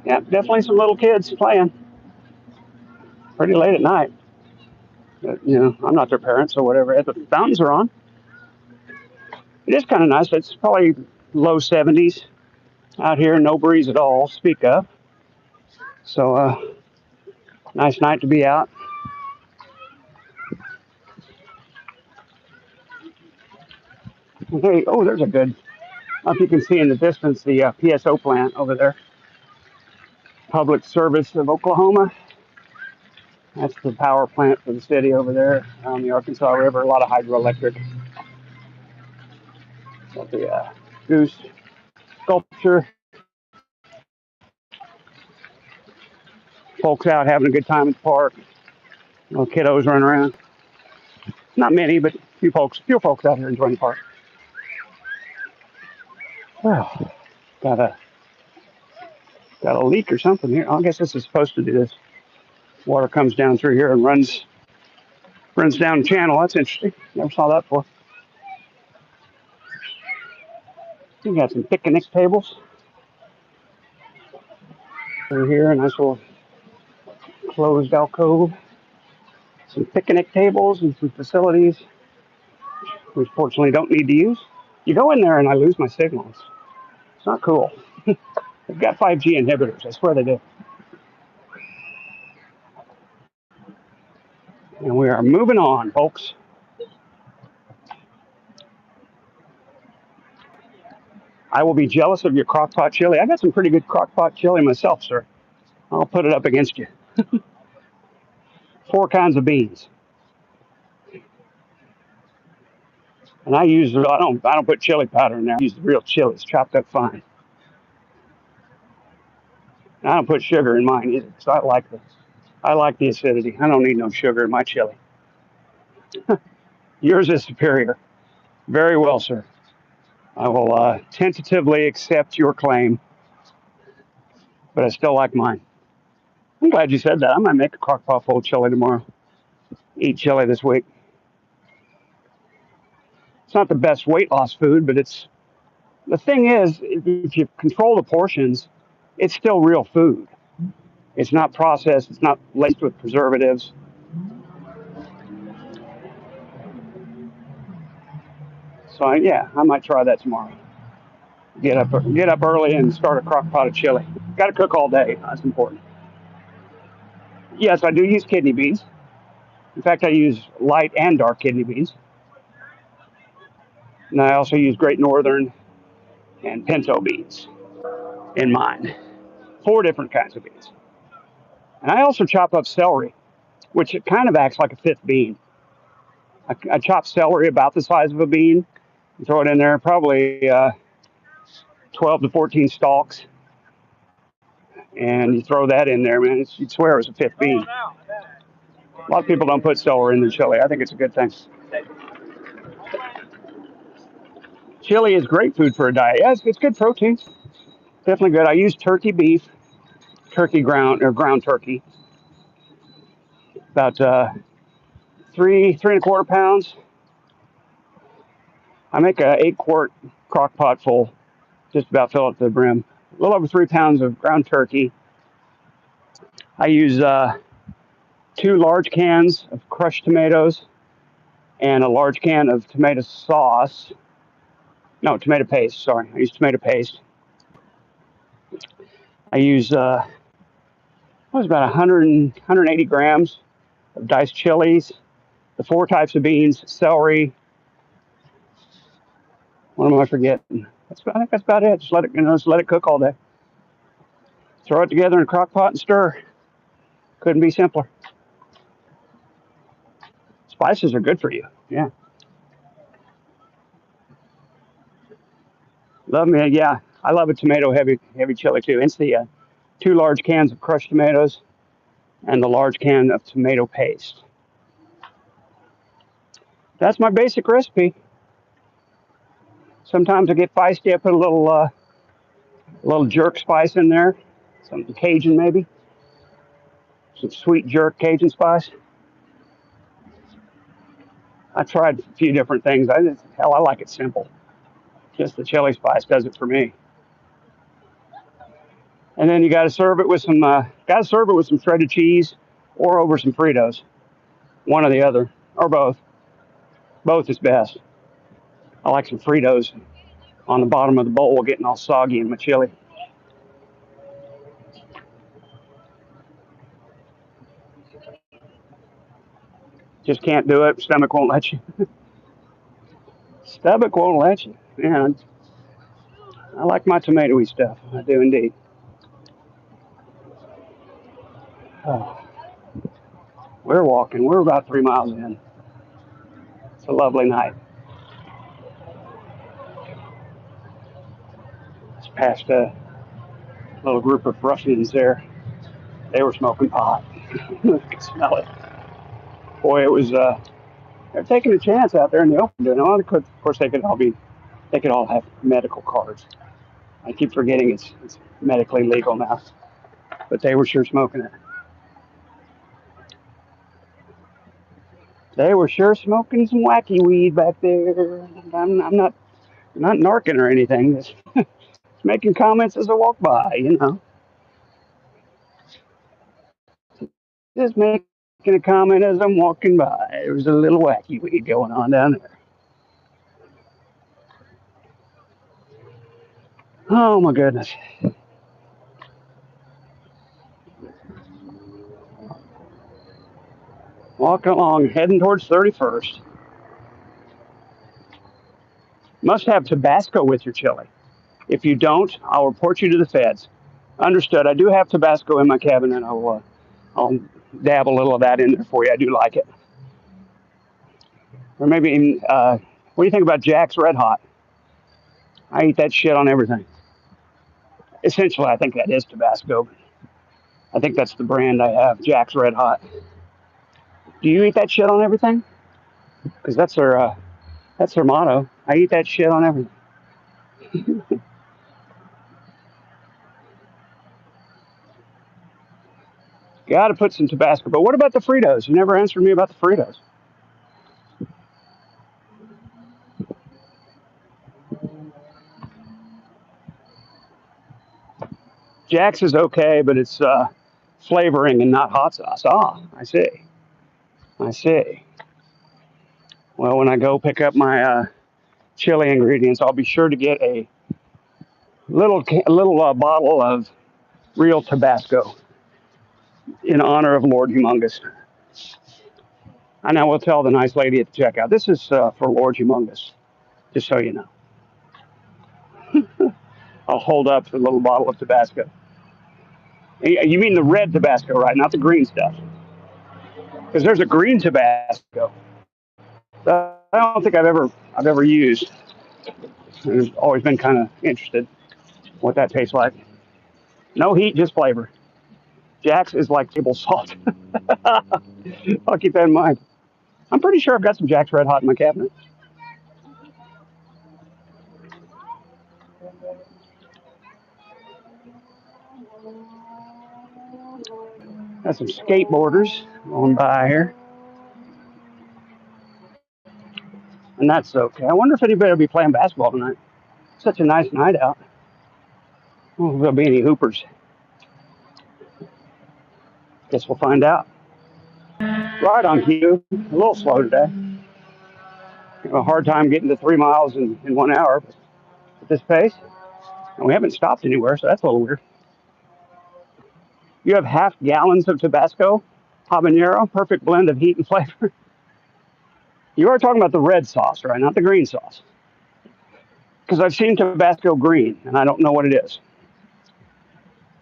Yeah, definitely some little kids playing. Pretty late at night. But, I'm not their parent, so whatever. The fountains are on. It is kind of nice. It's probably low 70s out here. No breeze at all, speak of. So, nice night to be out. Okay, there's a good, I don't know if you can see in the distance the PSO plant over there. Public Service of Oklahoma. That's the power plant for the city over there on the Arkansas River. A lot of hydroelectric. Got the goose sculpture. Folks out having a good time at the park. Little kiddos running around. Not many, but a few folks out here enjoying the park. Well, got a leak or something here. I guess this is supposed to do this. Water comes down through here and runs down the channel. That's interesting. Never saw that before. We got some picnic tables over here. A nice little closed alcove. Some picnic tables and some facilities we fortunately don't need to use. You go in there and I lose my signals. It's not cool. They've got 5G inhibitors. I swear they do. And we are moving on, folks. I will be jealous of your crockpot chili. I got some pretty good crockpot chili myself, sir. I'll put it up against you. 4 kinds of beans. And I don't put chili powder in there. I use the real chilies, chopped up fine. And I don't put sugar in mine either, because I like the acidity. I don't need no sugar in my chili. Yours is superior. Very well, sir. I will tentatively accept your claim, but I still like mine. I'm glad you said that. I might make a crock-pot full of chili tomorrow. Eat chili this week. It's not the best weight loss food, but the thing is, if you control the portions, it's still real food. It's not processed. It's not laced with preservatives. So I might try that tomorrow. Get up early and start a crock pot of chili. Got to cook all day. That's important. Yes, I do use kidney beans. In fact, I use light and dark kidney beans. And I also use Great Northern and pinto beans in mine. 4 different kinds of beans. And I also chop up celery, which it kind of acts like a 5th bean. I chop celery about the size of a bean and throw it in there, probably 12 to 14 stalks. And you throw that in there, man. You'd swear it was a 5th bean. A lot of people don't put celery in their chili. I think it's a good thing. Chili is great food for a diet. Yeah, it's good protein. Definitely good. I use turkey beef, ground turkey. About 3.25 pounds. I make a 8-quart crock pot full, just about fill it to the brim. A little over 3 pounds of ground turkey. I use 2 large cans of crushed tomatoes and a large can of tomato sauce. No, tomato paste. Sorry, I use tomato paste. I use about 180 grams of diced chilies, the 4 types of beans, celery. What am I forgetting? I think that's about it. Just let it cook all day. Throw it together in a crock pot and stir. Couldn't be simpler. Spices are good for you. Yeah. Love me. Yeah. I love a tomato heavy chili too. It's the 2 large cans of crushed tomatoes and the large can of tomato paste. That's my basic recipe. Sometimes I get feisty. I put a little jerk spice in there, some Cajun maybe, some sweet jerk Cajun spice. I tried a few different things. I like it simple. Just the chili spice does it for me. And then you got to serve it with some shredded cheese, or over some Fritos, one or the other, or both. Both is best. I like some Fritos on the bottom of the bowl, getting all soggy in my chili. Just can't do it. Stomach won't let you. Stomach won't let you. Yeah, I like my tomatoey stuff. I do indeed. Oh, we're walking. We're about 3 miles in. It's a lovely night. It's past a little group of ruffians there. They were smoking pot. I could smell it. Boy, it was. They're taking a chance out there in the open. Doing it. Of course, they could all have medical cards. I keep forgetting it's medically legal now, but they were sure smoking it. They were sure smoking some wacky weed back there. I'm not narking or anything. Just making comments as I walk by, Just making a comment as I'm walking by. There was a little wacky weed going on down there. Oh my goodness. Walking along, heading towards 31st. Must have Tabasco with your chili. If you don't, I'll report you to the feds. Understood. I do have Tabasco in my cabinet. I'll dab a little of that in there for you. I do like it. Or maybe, what do you think about Jack's Red Hot? I eat that shit on everything. Essentially, I think that is Tabasco. I think that's the brand I have, Jack's Red Hot. Do you eat that shit on everything? Because that's their motto. I eat that shit on everything. Got to put some Tabasco. But what about the Fritos? You never answered me about the Fritos. Jack's is okay, but it's flavoring and not hot sauce. Ah, I see. I see. Well, when I go pick up my chili ingredients, I'll be sure to get a little bottle of real Tabasco in honor of Lord Humongous. And I will tell the nice lady at the checkout, this is for Lord Humongous, just so you know. I'll hold up the little bottle of Tabasco. You mean the red Tabasco, right? Not the green stuff. Because there's a green Tabasco that I don't think I've ever used. I've always been kind of interested what that tastes like. No heat, just flavor. Jack's is like table salt. I'll keep that in mind. I'm pretty sure I've got some Jack's Red Hot in my cabinet. Got some skateboarders going by here, and that's okay. I wonder if anybody will be playing basketball tonight. Such a nice night out. Oh, there'll be any hoopers. Guess we'll find out. Right on cue. A little slow today. A hard time getting to 3 miles in 1 hour at this pace. And we haven't stopped anywhere, so that's a little weird. You have half gallons of Tabasco habanero, perfect blend of heat and flavor. You are talking about the red sauce, right? Not the green sauce. Because I've seen Tabasco green, and I don't know what it is.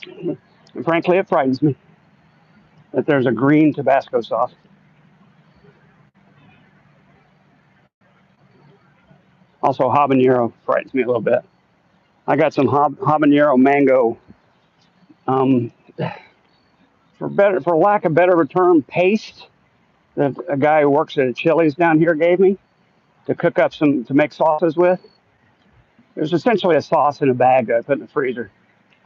And frankly, it frightens me that there's a green Tabasco sauce. Also, habanero frightens me a little bit. I got some habanero mango, um, for lack of better term, paste that a guy who works at a Chili's down here gave me to cook up to make sauces with. It was essentially a sauce in a bag that I put in the freezer.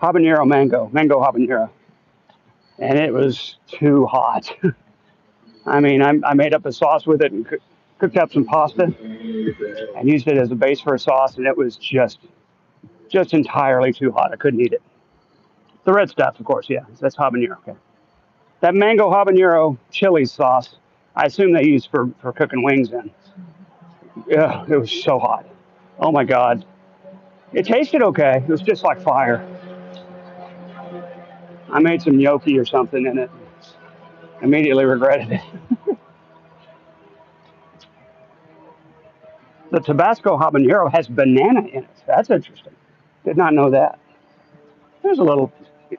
Mango habanero, and it was too hot. I mean, I made up a sauce with it and cooked up some pasta and used it as a base for a sauce, and it was just entirely too hot. I couldn't eat it. The red stuff, of course, yeah, that's habanero. Okay, that mango habanero chili sauce, I assume they use for cooking wings in. Yeah, it was so hot. Oh my God, it tasted okay. It was just like fire. I made some gnocchi or something in it. Immediately regretted it. The Tabasco habanero has banana in it. That's interesting. Did not know that. There's a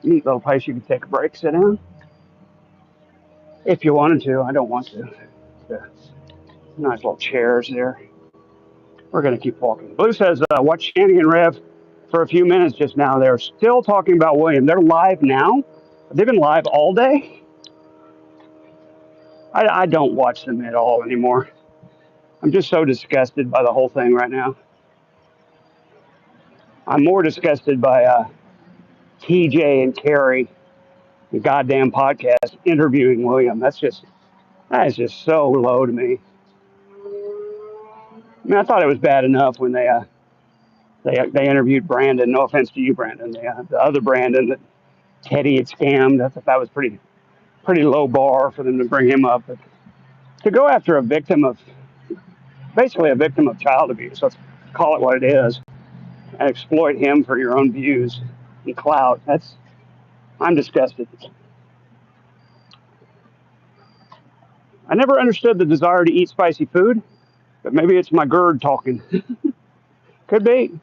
neat little place you can take a break, sit down. If you wanted to. I don't want to. Yeah. Nice little chairs there. We're going to keep walking. Blue says, watch Shanny and Rev for a few minutes just now. They're still talking about William. They're live now. They've been live all day. I don't watch them at all anymore. I'm just so disgusted by the whole thing right now. I'm more disgusted by TJ and Carrie, the goddamn podcast, interviewing William. That is just so low to me. I mean, I thought it was bad enough when they interviewed Brandon. No offense to you, Brandon. The other Brandon that Teddy had scammed. I thought that was pretty low bar for them to bring him up. But to go after basically a victim of child abuse, let's call it what it is. and exploit him for your own views and clout. I'm disgusted. I never understood the desire to eat spicy food, but maybe it's my GERD talking. Could be.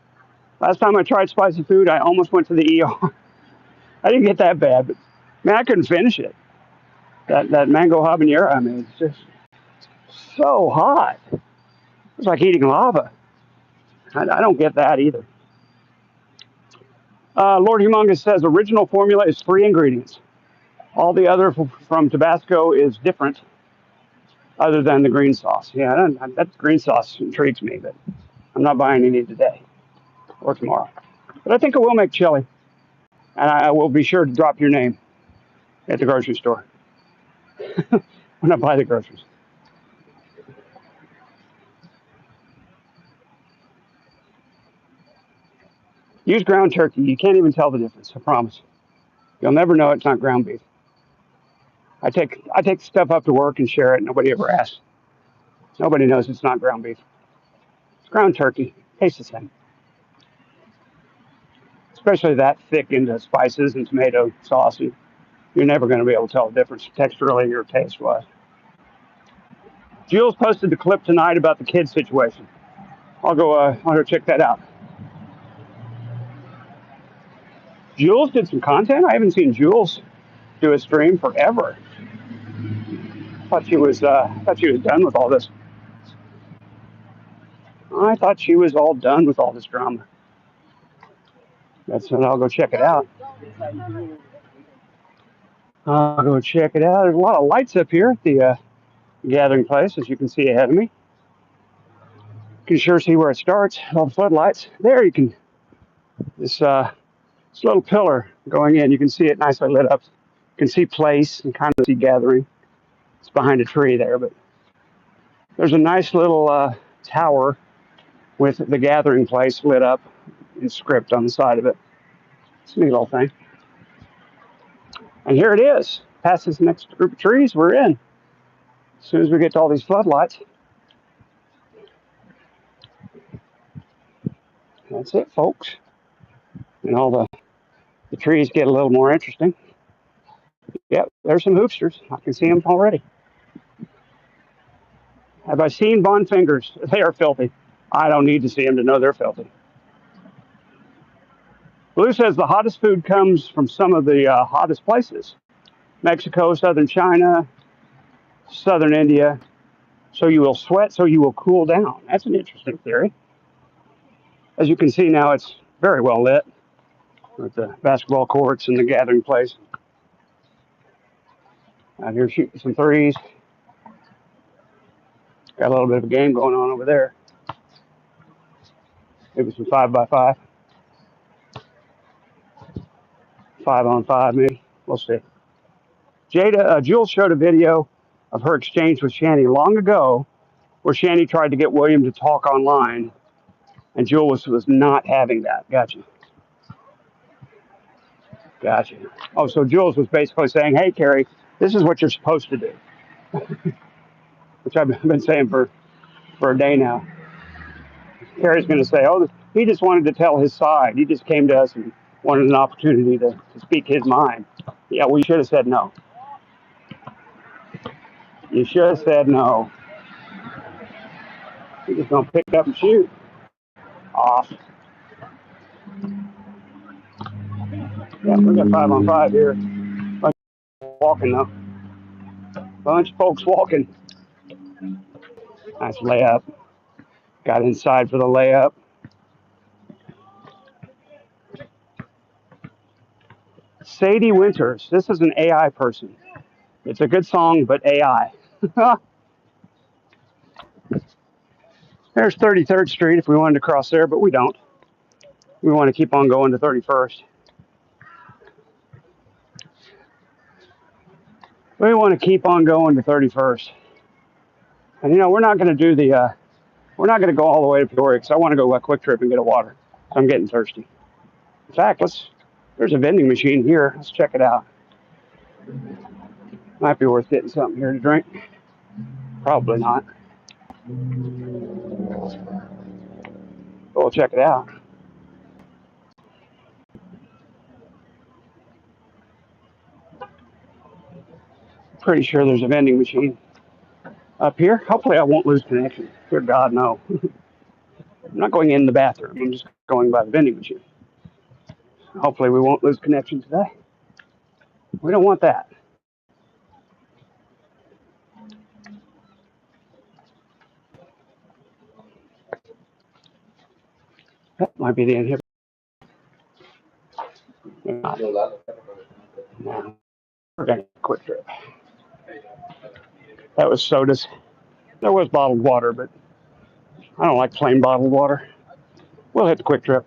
Last time I tried spicy food, I almost went to the ER. I didn't get that bad, but man, I couldn't finish it. That mango habanero, I mean, it's just so hot. It was like eating lava. I don't get that either. Lord Humongous says original formula is 3 ingredients. All the other from Tabasco is different, other than the green sauce. Yeah, that green sauce intrigues me, but I'm not buying any today or tomorrow. But I think I will make chili, and I will be sure to drop your name at the grocery store when I buy the groceries. Use ground turkey. You can't even tell the difference, I promise. You'll never know it's not ground beef. I take stuff up to work and share it. Nobody ever asks. Nobody knows it's not ground beef. It's ground turkey. Tastes the same. Especially that thick into spices and tomato sauce. You're never going to be able to tell the difference texturally or taste-wise. Jules posted the clip tonight about the kid situation. I'll go check that out. Jules did some content. I haven't seen Jules do a stream forever. Thought she was done with all this. I thought she was all done with all this drama. That's when I'll go check it out. I'll go check it out. There's a lot of lights up here at the gathering place, as you can see ahead of me. You can sure see where it starts. All the floodlights. There you can. This little pillar going in. You can see it nicely lit up. You can see place and kind of see gathering. It's behind a tree there, but there's a nice little tower with the gathering place lit up in script on the side of it. It's a neat little thing. And here it is. Past this next group of trees, we're in. As soon as we get to all these floodlights. That's it, folks. And all the trees get a little more interesting. Yep, there's some hoopsters. I can see them already. Have I seen Bond fingers? They are filthy. I don't need to see them to know they're filthy. Blue says the hottest food comes from some of the hottest places. Mexico, southern China, southern India. So you will sweat, so you will cool down. That's an interesting theory. As you can see now, it's very well lit with the basketball courts and the gathering place. Out here shooting some threes. Got a little bit of a game going on over there. Maybe some 5x5. 5-on-5 maybe. We'll see. Jules showed a video of her exchange with Shani long ago where Shani tried to get William to talk online, and Jules was not having that. Gotcha. Oh, so Jules was basically saying, hey, Carrie, this is what you're supposed to do. Which I've been saying for a day now. Carrie's going to say, oh, he just wanted to tell his side. He just came to us and wanted an opportunity to speak his mind. Yeah, well, you should have said no. You should have said no. You're just going to pick up and shoot. Off. Yeah, we got 5-on-5 here. Bunch of walking, though. Bunch of folks walking. Nice layup. Got inside for the layup. Sadie Winters. This is an AI person. It's a good song, but AI. There's 33rd Street if we wanted to cross there, but we don't. We want to keep on going to 31st. We want to keep on going to 31st. And you know, we're not going to do we're not going to go all the way to Peoria because I want to go a quick trip and get a water. So I'm getting thirsty. In fact, there's a vending machine here. Let's check it out. Might be worth getting something here to drink. Probably not. We'll check it out. Pretty sure there's a vending machine up here. Hopefully I won't lose connection. Dear God, no. I'm not going in the bathroom. I'm just going by the vending machine. Hopefully we won't lose connection today. We don't want that. That might be the inhibitor. No. We're going to Quick Trip. That was sodas. There was bottled water, but I don't like plain bottled water. We'll hit the Quick Trip.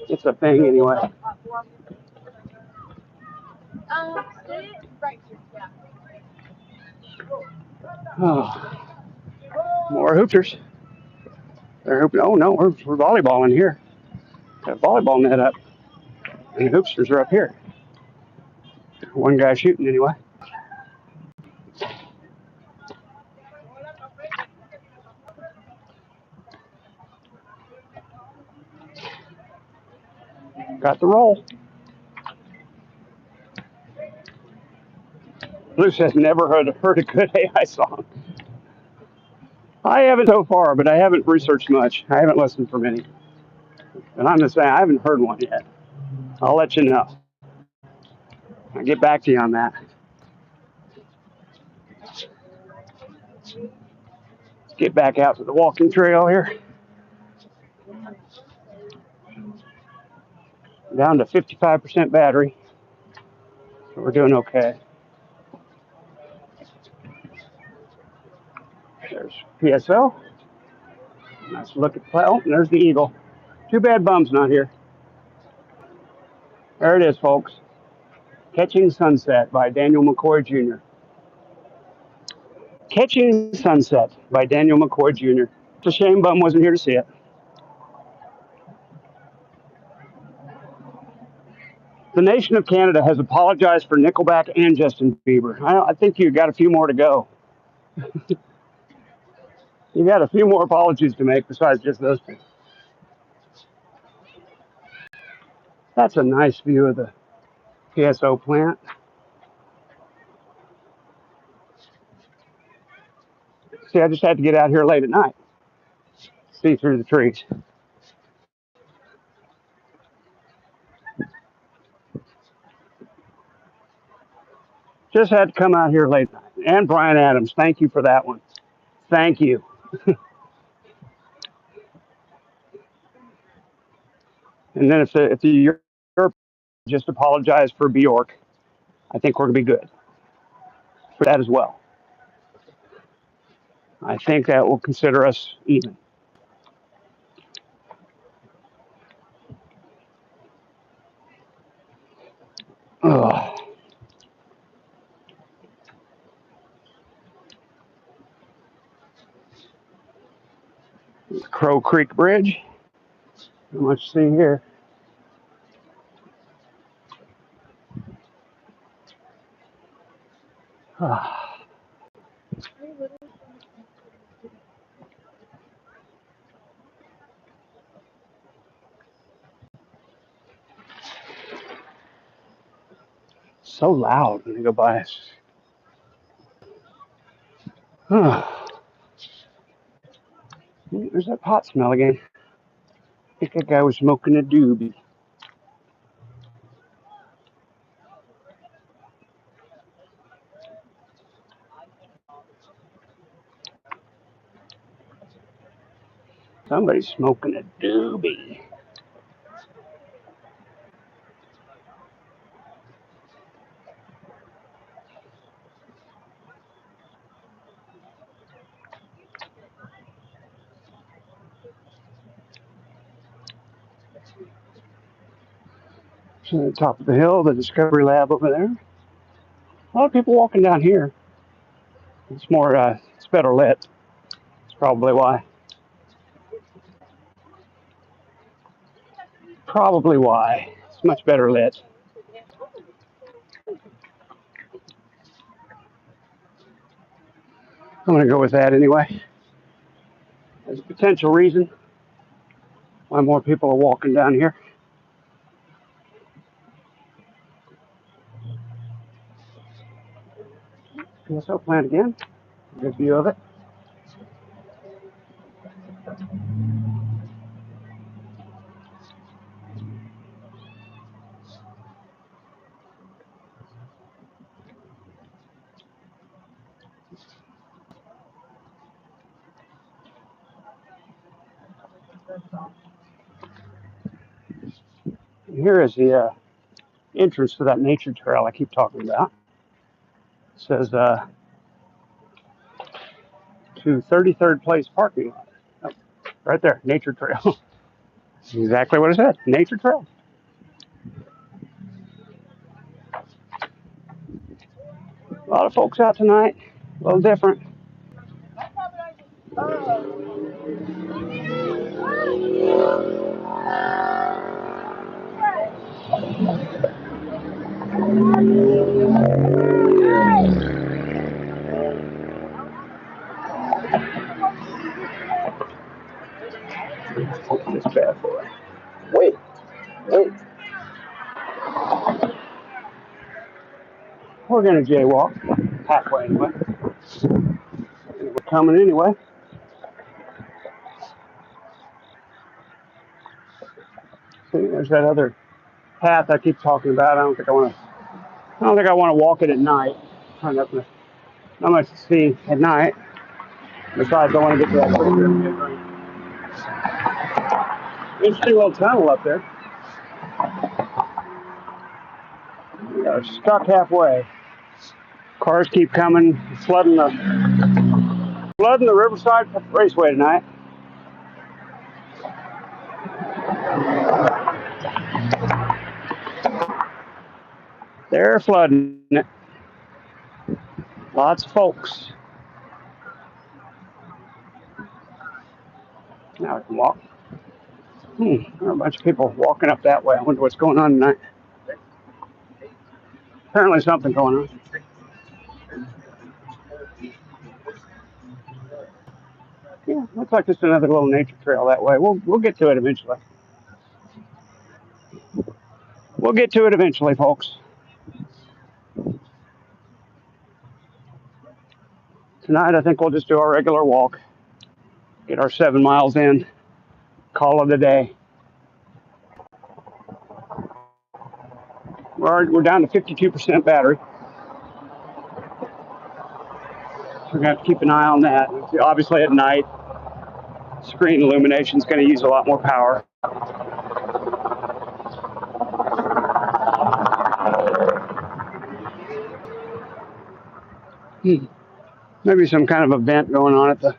It's a thing anyway. Oh, more hoopers. They're hooping. Oh no, we're volleyballing here. Got a volleyball net up, and the hoopsters are up here. One guy shooting anyway. Got the roll. Luce has never heard a good AI song. I haven't so far, but I haven't researched much. I haven't listened for many. And I'm just saying, I haven't heard one yet. I'll let you know. I'll get back to you on that. Let's get back out to the walking trail here. Down to 55% battery. So we're doing okay. There's PSO. Nice look at play. Oh, and there's the Eagle. Too bad Bum's not here. There it is, folks. Catching Sunset by Daniel McCoy Jr. Catching Sunset by Daniel McCoy Jr. It's a shame Bum wasn't here to see it. The nation of Canada has apologized for Nickelback and Justin Bieber. I think you got a few more to go. You got a few more apologies to make besides just those two. That's a nice view of the PSO plant. See, I just had to get out here late at night, see through the trees. Just had to come out here late at night. And Brian Adams, thank you for that one. Thank you. And then if the Europe just apologize for Bjork, I think we're going to be good for that as well. I think that will consider us even. Ugh. Crow Creek Bridge. Not much to see here. So loud when they go by us. There's that pot smell again. I think that guy was smoking a doobie. Somebody's smoking a doobie. So at the top of the hill, the Discovery Lab over there. A lot of people walking down here. It's more, it's better lit. That's probably why. Probably why. It's much better lit. I'm going to go with that anyway. There's a potential reason why more people are walking down here. PSO plant again. Good view of it. And here is the entrance to that nature trail I keep talking about. It says to 33rd Place parking lot. Oh, right there, nature trail. Exactly what it said, nature trail. A lot of folks out tonight, a little different. This bad boy. Wait. We're gonna jaywalk halfway anyway. We're coming anyway. See, there's that other path I keep talking about. I don't think I want to walk it at night. Try not much to see at night. Besides, I want to get to that pretty interesting little tunnel up there. We are stuck halfway. Cars keep coming, flooding the Riverside Raceway tonight. They're flooding it. Lots of folks. Now I can walk. There are a bunch of people walking up that way. I wonder what's going on tonight. Apparently something going on. Yeah, looks like just another little nature trail that way. We'll get to it eventually. We'll get to it eventually, folks. Tonight, I think we'll just do our regular walk. Get our 7 miles in. Call it a day. We're down to 52% battery. We're going to have to keep an eye on that. Obviously, at night, screen illumination is going to use a lot more power. Maybe some kind of event going on at the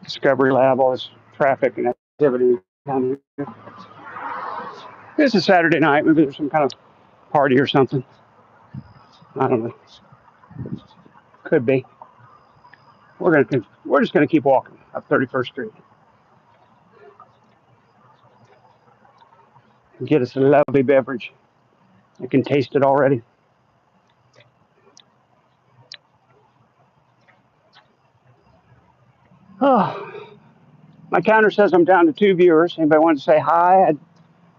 Discovery Lab, all this traffic and activity down here. It's a Saturday night. Maybe there's some kind of party or something. I don't know. Could be. We're just gonna keep walking up 31st Street. And get us a lovely beverage. I can taste it already. Oh, my counter says I'm down to 2 viewers. Anybody want to say hi? I'd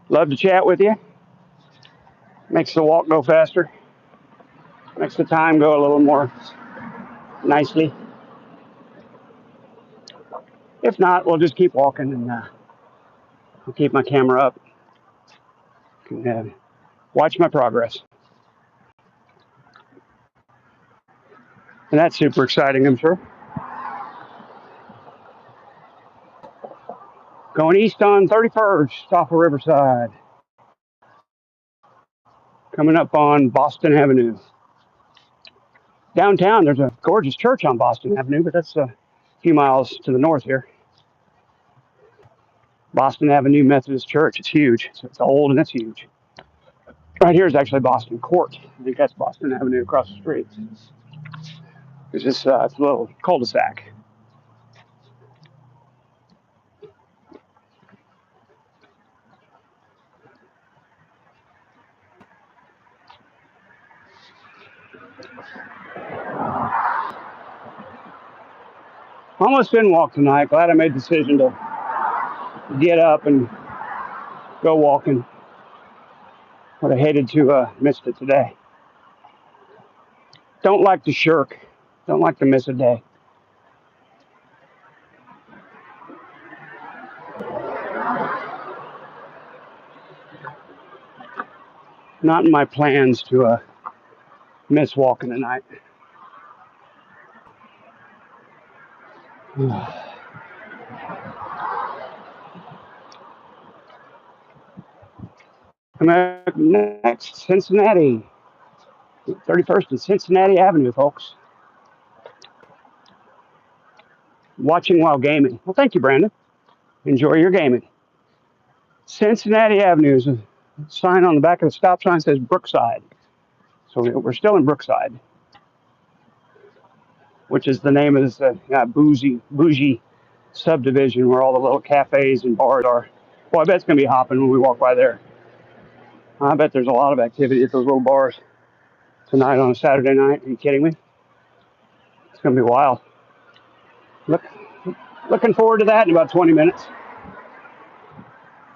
love to chat with you. Makes the walk go faster. Makes the time go a little more nicely. If not, we'll just keep walking and I'll keep my camera up. Can watch my progress. And that's super exciting, I'm sure. Going east on 31st off of Riverside. Coming up on Boston Avenue. Downtown, there's a gorgeous church on Boston Avenue, but that's a few miles to the north here. Boston Avenue Methodist Church. It's huge. It's old and it's huge. Right here is actually Boston Court. I think that's Boston Avenue across the street. It's just it's a little cul-de-sac. Almost didn't walk tonight. Glad I made the decision to get up and go walking. Would have hated to missed it today. Don't like to shirk Don't like to miss a day. Not in my plans to miss walking tonight. Coming up next, Cincinnati, 31st and Cincinnati Avenue, folks. Watching while gaming. Well, thank you, Brandon. Enjoy your gaming. Cincinnati Avenue is a sign on the back of the stop sign says Brookside. So we're still in Brookside, which is the name of this bougie subdivision where all the little cafes and bars are. Well, I bet it's going to be hopping when we walk by there. I bet there's a lot of activity at those little bars tonight on a Saturday night. Are you kidding me? It's going to be wild. Looking forward to that in about 20 minutes.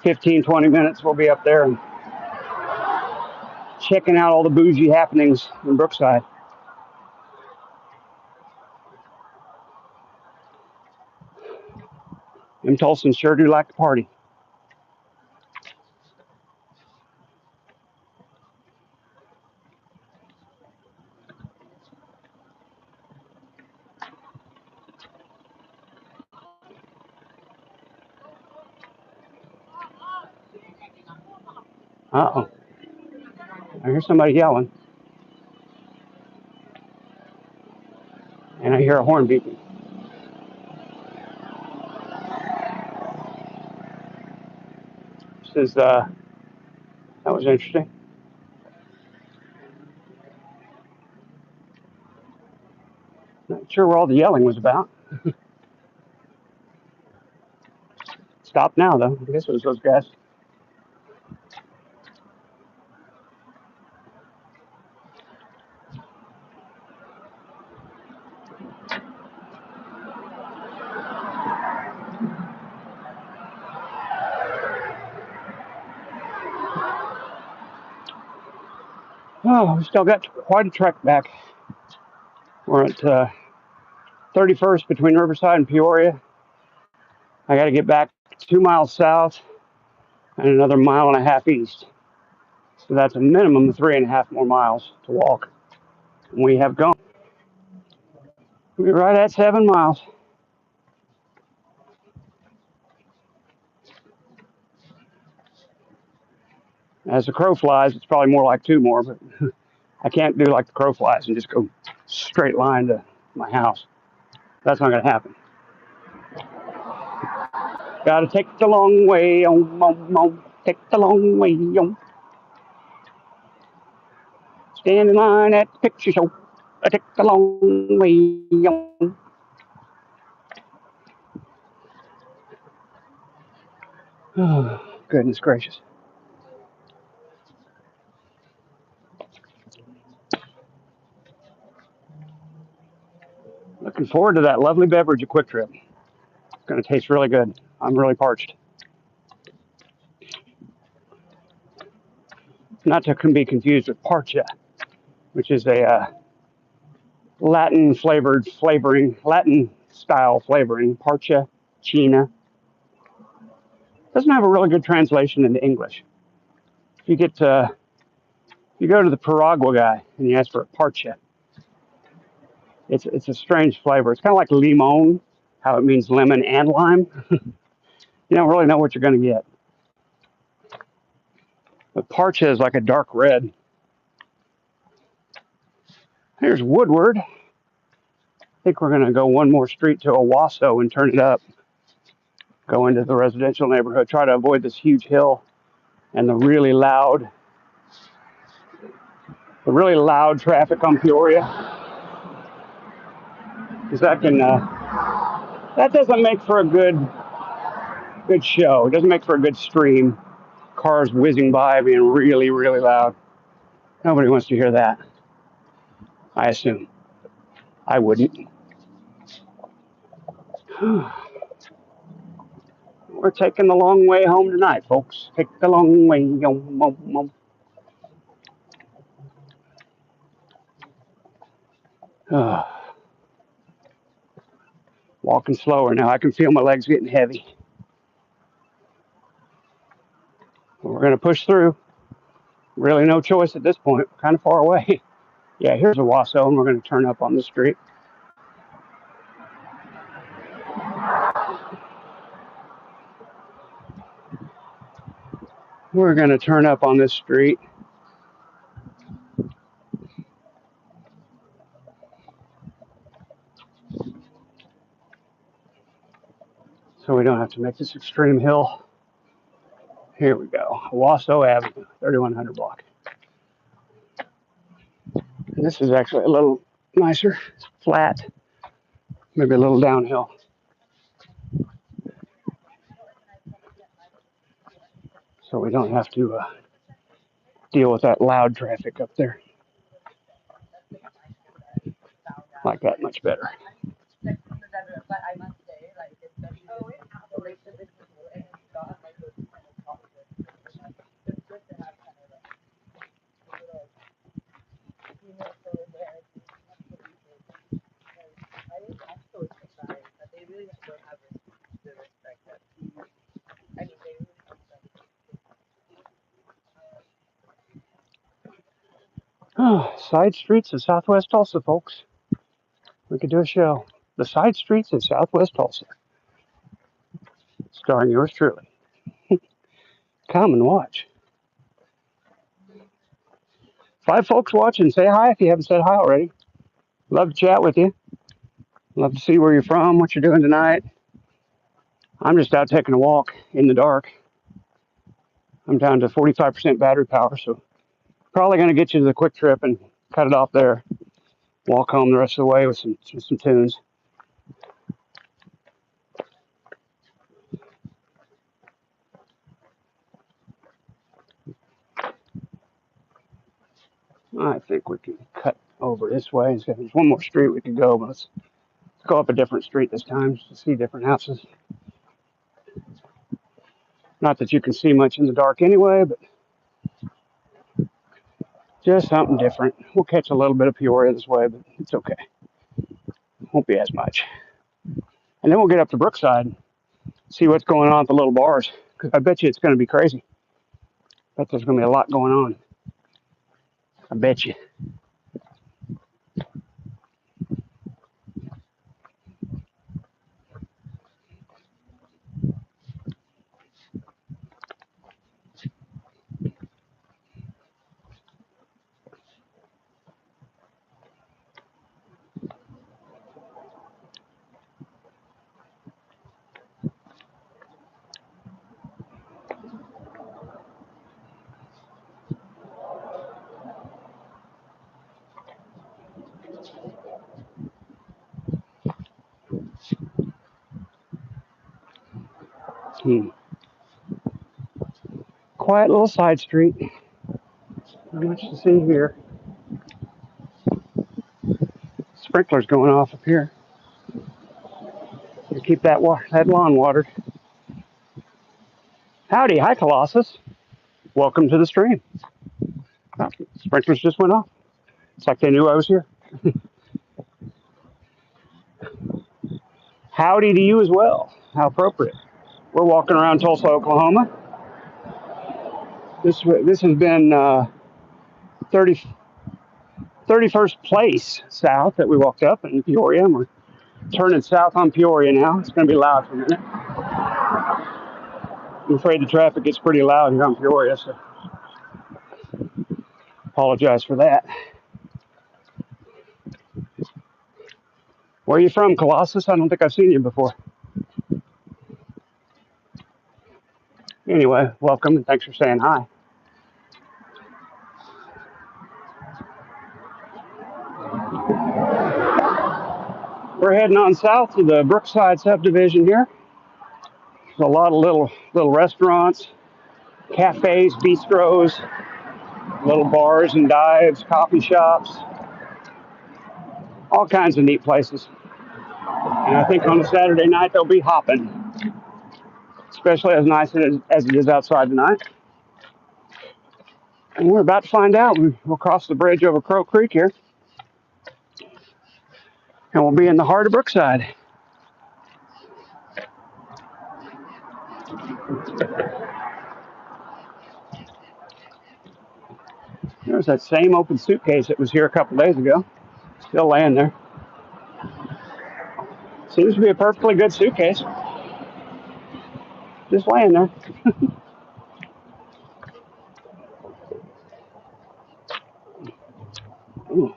15, 20 minutes, we'll be up there and checking out all the bougie happenings in Brookside. Them Tulsans sure do like to party. Uh-oh. I hear somebody yelling. And I hear a horn beeping. Says, that was interesting. Not sure what all the yelling was about. Stop now, though. I guess it was those guys. Oh, we still got quite a trek back. We're at 31st between Riverside and Peoria. I got to get back 2 miles south and another mile and a half east. So that's a minimum of 3.5 more miles to walk. And we have gone. We're right at 7 miles. As the crow flies, it's probably more like 2 more, but I can't do like the crow flies and just go straight line to my house. That's not going to happen. Got to take the long way on, take the long way on. Stand in line at the picture show. I take the long way on. Oh, goodness gracious. Looking forward to that lovely beverage at Quick Trip. It's going to taste really good. I'm really parched. Not to be confused with parcha, which is a Latin style flavoring. Parcha, China. Doesn't have a really good translation into English. If you go to the Piragua guy and you ask for a parcha, it's a strange flavor. It's kind of like limon, how it means lemon and lime. You don't really know what you're going to get. But parcha is like a dark red. Here's Woodward. I think we're going to go one more street to Owasso and turn it up. Go into the residential neighborhood. Try to avoid this huge hill and the really loud traffic on Peoria. Because that doesn't make for a good show. It doesn't make for a good stream. Cars whizzing by being really, really loud. Nobody wants to hear that, I assume. I wouldn't. We're taking the long way home tonight, folks. Take the long way home. Walking slower now. I can feel my legs getting heavy. We're going to push through. Really no choice at this point. Kind of far away. Yeah, here's Owasso, and we're going to turn up on the street. We're going to turn up on this street. So we don't have to make this extreme hill. Here we go. Owasso Avenue, 3100 block. And this is actually a little nicer. It's flat. Maybe a little downhill. So we don't have to deal with that loud traffic up there. Like that much better. Oh, side streets of Southwest Tulsa, folks. We could do a show. The side streets of Southwest Tulsa. Starring yours truly. Come and watch. 5 folks watching. Say hi if you haven't said hi already. Love to chat with you. Love to see where you're from, what you're doing tonight. I'm just out taking a walk in the dark. I'm down to 45% battery power, so probably going to get you to the Quick Trip and cut it off there. Walk home the rest of the way with some tunes. I think we can cut over this way. There's one more street we could go, but let's go up a different street this time just to see different houses. Not that you can see much in the dark anyway, but just something different. We'll catch a little bit of Peoria this way, but it's okay. Won't be as much. And then we'll get up to Brookside, see what's going on at the little bars, because I bet you it's going to be crazy. I bet there's going to be a lot going on. I bet you. Quiet little side street. Not much to see here. Sprinklers going off up here to keep that lawn watered. Howdy, hi Colossus. Welcome to the stream. Oh, sprinklers just went off. It's like they knew I was here. Howdy to you as well. How appropriate. We're walking around Tulsa, Oklahoma. This has been 31st place south that we walked up in Peoria. And we're turning south on Peoria now. It's going to be loud for a minute. I'm afraid the traffic gets pretty loud here on Peoria, so apologize for that. Where are you from, Colossus? I don't think I've seen you before. Anyway, welcome and thanks for saying hi. We're heading on south to the Brookside subdivision here. There's a lot of little restaurants, cafes, bistros, little bars and dives, coffee shops, all kinds of neat places. And I think on a Saturday night they'll be hopping, especially as nice as it is outside tonight. And we're about to find out. We'll cross the bridge over Crow Creek here, and we'll be in the heart of Brookside. There's that same open suitcase that was here a couple days ago. Still laying there. Seems to be a perfectly good suitcase. Just laying there. Ooh.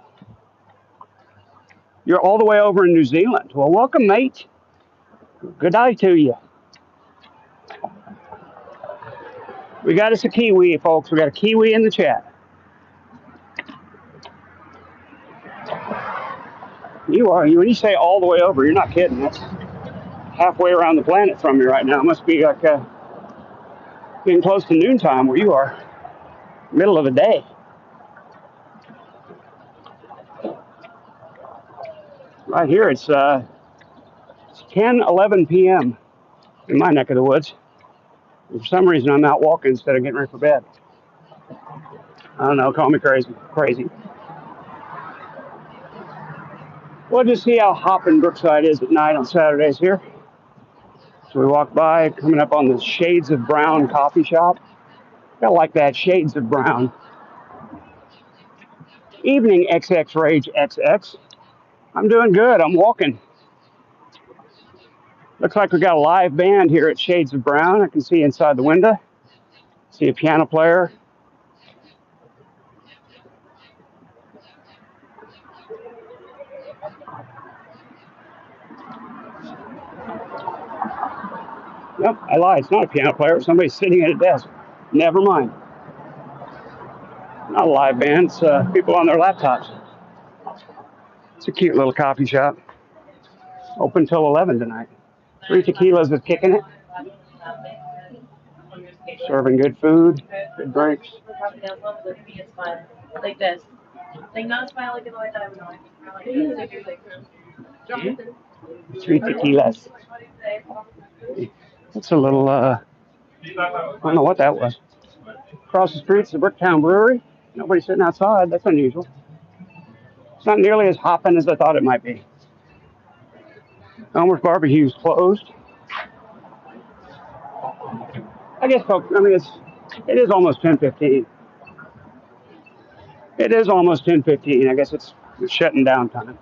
You're all the way over in New Zealand. Well, welcome, mate. Good day to you. We got us a Kiwi, folks. We got a Kiwi in the chat. You are. When you say all the way over, you're not kidding. That's halfway around the planet from me right now. It must be like getting close to noontime where you are. Middle of the day. Right here, it's 10:11 p.m. in my neck of the woods. And for some reason, I'm out walking instead of getting ready for bed. I don't know. Call me crazy. Crazy. We'll just see how hopping Brookside is at night on Saturdays here. So we walk by, coming up on the Shades of Brown coffee shop. I like that, Shades of Brown. Evening, XX Rage XX. I'm doing good. I'm walking. Looks like we got a live band here at Shades of Brown. I can see inside the window. See a piano player. Nope, I lied. It's not a piano player. Somebody's sitting at a desk. Never mind. Not a live band. It's people on their laptops. It's a cute little coffee shop. Open till 11 tonight. 3 tequilas is kicking it. Serving good food, good drinks. Like this. Like not smile like in the way that I would know. Like 3 tequilas. That's a little, I don't know what that was. Across the street's the Bricktown Brewery. Nobody's sitting outside. That's unusual. It's not nearly as hopping as I thought it might be. Elmer's Barbecue's closed. I guess, folks, I mean, it is almost 10:15. It is almost 10:15. I guess it's shutting down time.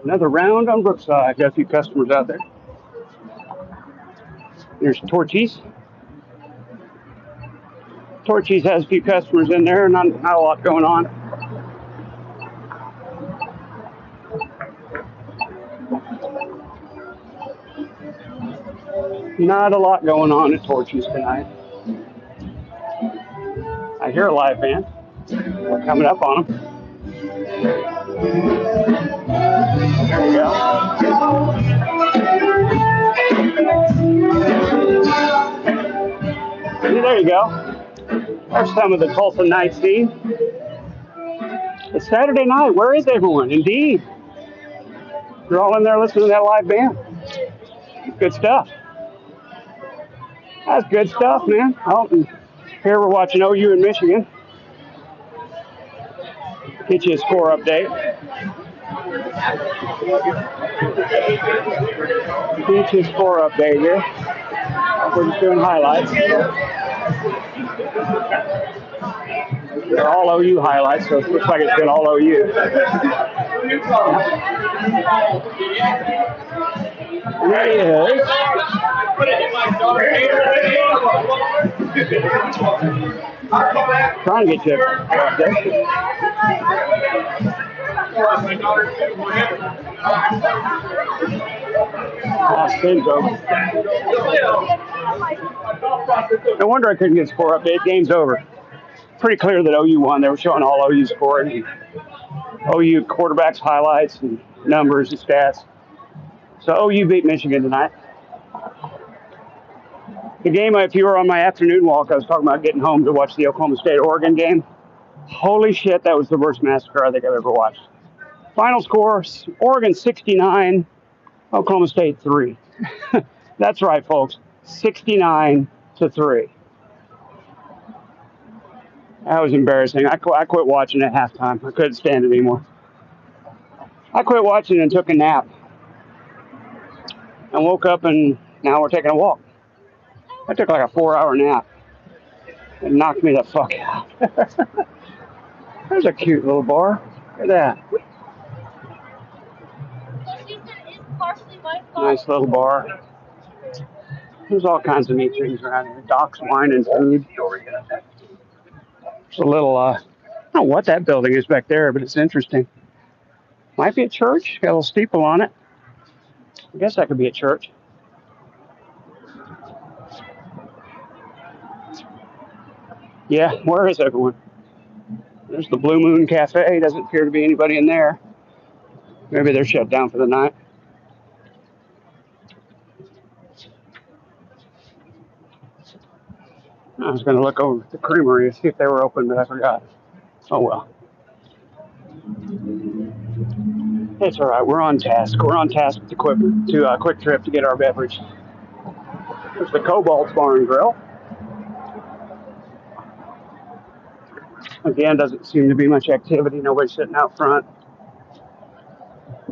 Another round on Brookside. Got a few customers out there. There's Torchy's. Torchy's has a few customers in there. Not a lot going on. Not a lot going on at Torchy's tonight. I hear a live band. We're coming up on them. There you go. There you go. There's some of the Tulsa night scene. It's Saturday night. Where is everyone? Indeed. You're all in there listening to that live band. Good stuff. That's good stuff, man. Oh, and here we're watching OU in Michigan. Get you a score update. Get you a score update here. We're just doing highlights. They're all OU highlights, so it looks like it's been all OU. There he is. Trying to get you up there. Spins over. No wonder I couldn't get a score update. Game's over. Pretty clear that OU won. They were showing all OU scoring. OU quarterbacks highlights and numbers and stats. So OU beat Michigan tonight. The game, if you were on my afternoon walk, I was talking about getting home to watch the Oklahoma State-Oregon game. Holy shit, that was the worst massacre I think I've ever watched. Final score, Oregon 69, Oklahoma State 3. That's right, folks, 69-3. That was embarrassing. I quit watching at halftime. I couldn't stand it anymore. I quit watching and took a nap and woke up, and now we're taking a walk. I took like a 4-hour nap. It knocked me the fuck out. There's a cute little bar. Look at that. Nice little bar. There's all kinds of neat things around here. Docks, wine, and food. It's a little, I don't know what that building is back there, but it's interesting. Might be a church. Got a little steeple on it. I guess that could be a church. Yeah, where is everyone? There's the Blue Moon Cafe. Doesn't appear to be anybody in there. Maybe they're shut down for the night. I was going to look over at the creamery and see if they were open, but I forgot. Oh, well. It's all right. We're on task. We're on task to Quick Trip to get our beverage. There's the Cobalt Bar and Grill. Again, doesn't seem to be much activity. Nobody's sitting out front.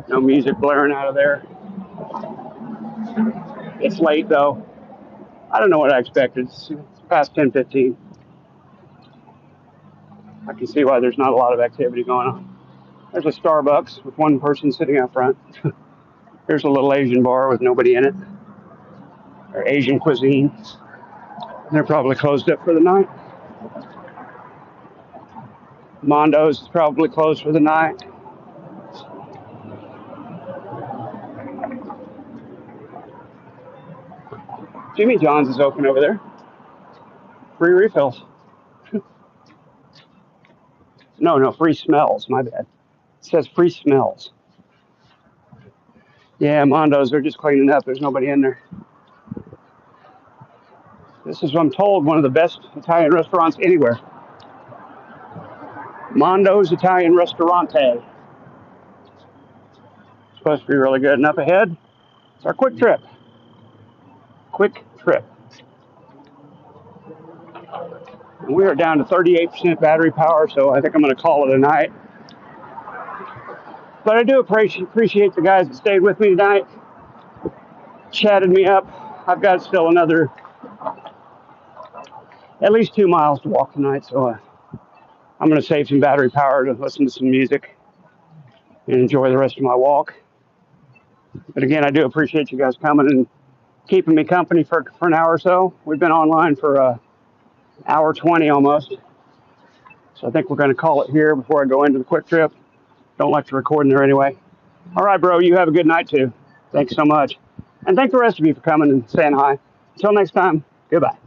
No music blaring out of there. It's late, though. I don't know what I expected. It's past 10:15. I can see why there's not a lot of activity going on. There's a Starbucks with one person sitting out front. There's a little Asian bar with nobody in it. Or Asian cuisine. They're probably closed up for the night. Mondo's is probably closed for the night. Jimmy John's is open over there. Free refills. No, free smells. My bad. It says free smells. Yeah, Mondo's, they're just cleaning up. There's nobody in there. This is, I'm told, one of the best Italian restaurants anywhere. Mondo's Italian Ristorante. Supposed to be really good. And up ahead, it's our Quick Trip. Quick Trip. And we are down to 38% battery power, so I think I'm going to call it a night. But I do appreciate the guys that stayed with me tonight, chatted me up. I've got still another at least 2 miles to walk tonight, so I'm going to save some battery power to listen to some music and enjoy the rest of my walk. But again, I do appreciate you guys coming and keeping me company for an hour or so. We've been online for hour 20 almost. So I think we're going to call it here before I go into the Quick Trip. Don't like to record in there anyway. All right, bro, you have a good night too. Thanks so much. And thank the rest of you for coming and saying hi. Until next time, goodbye.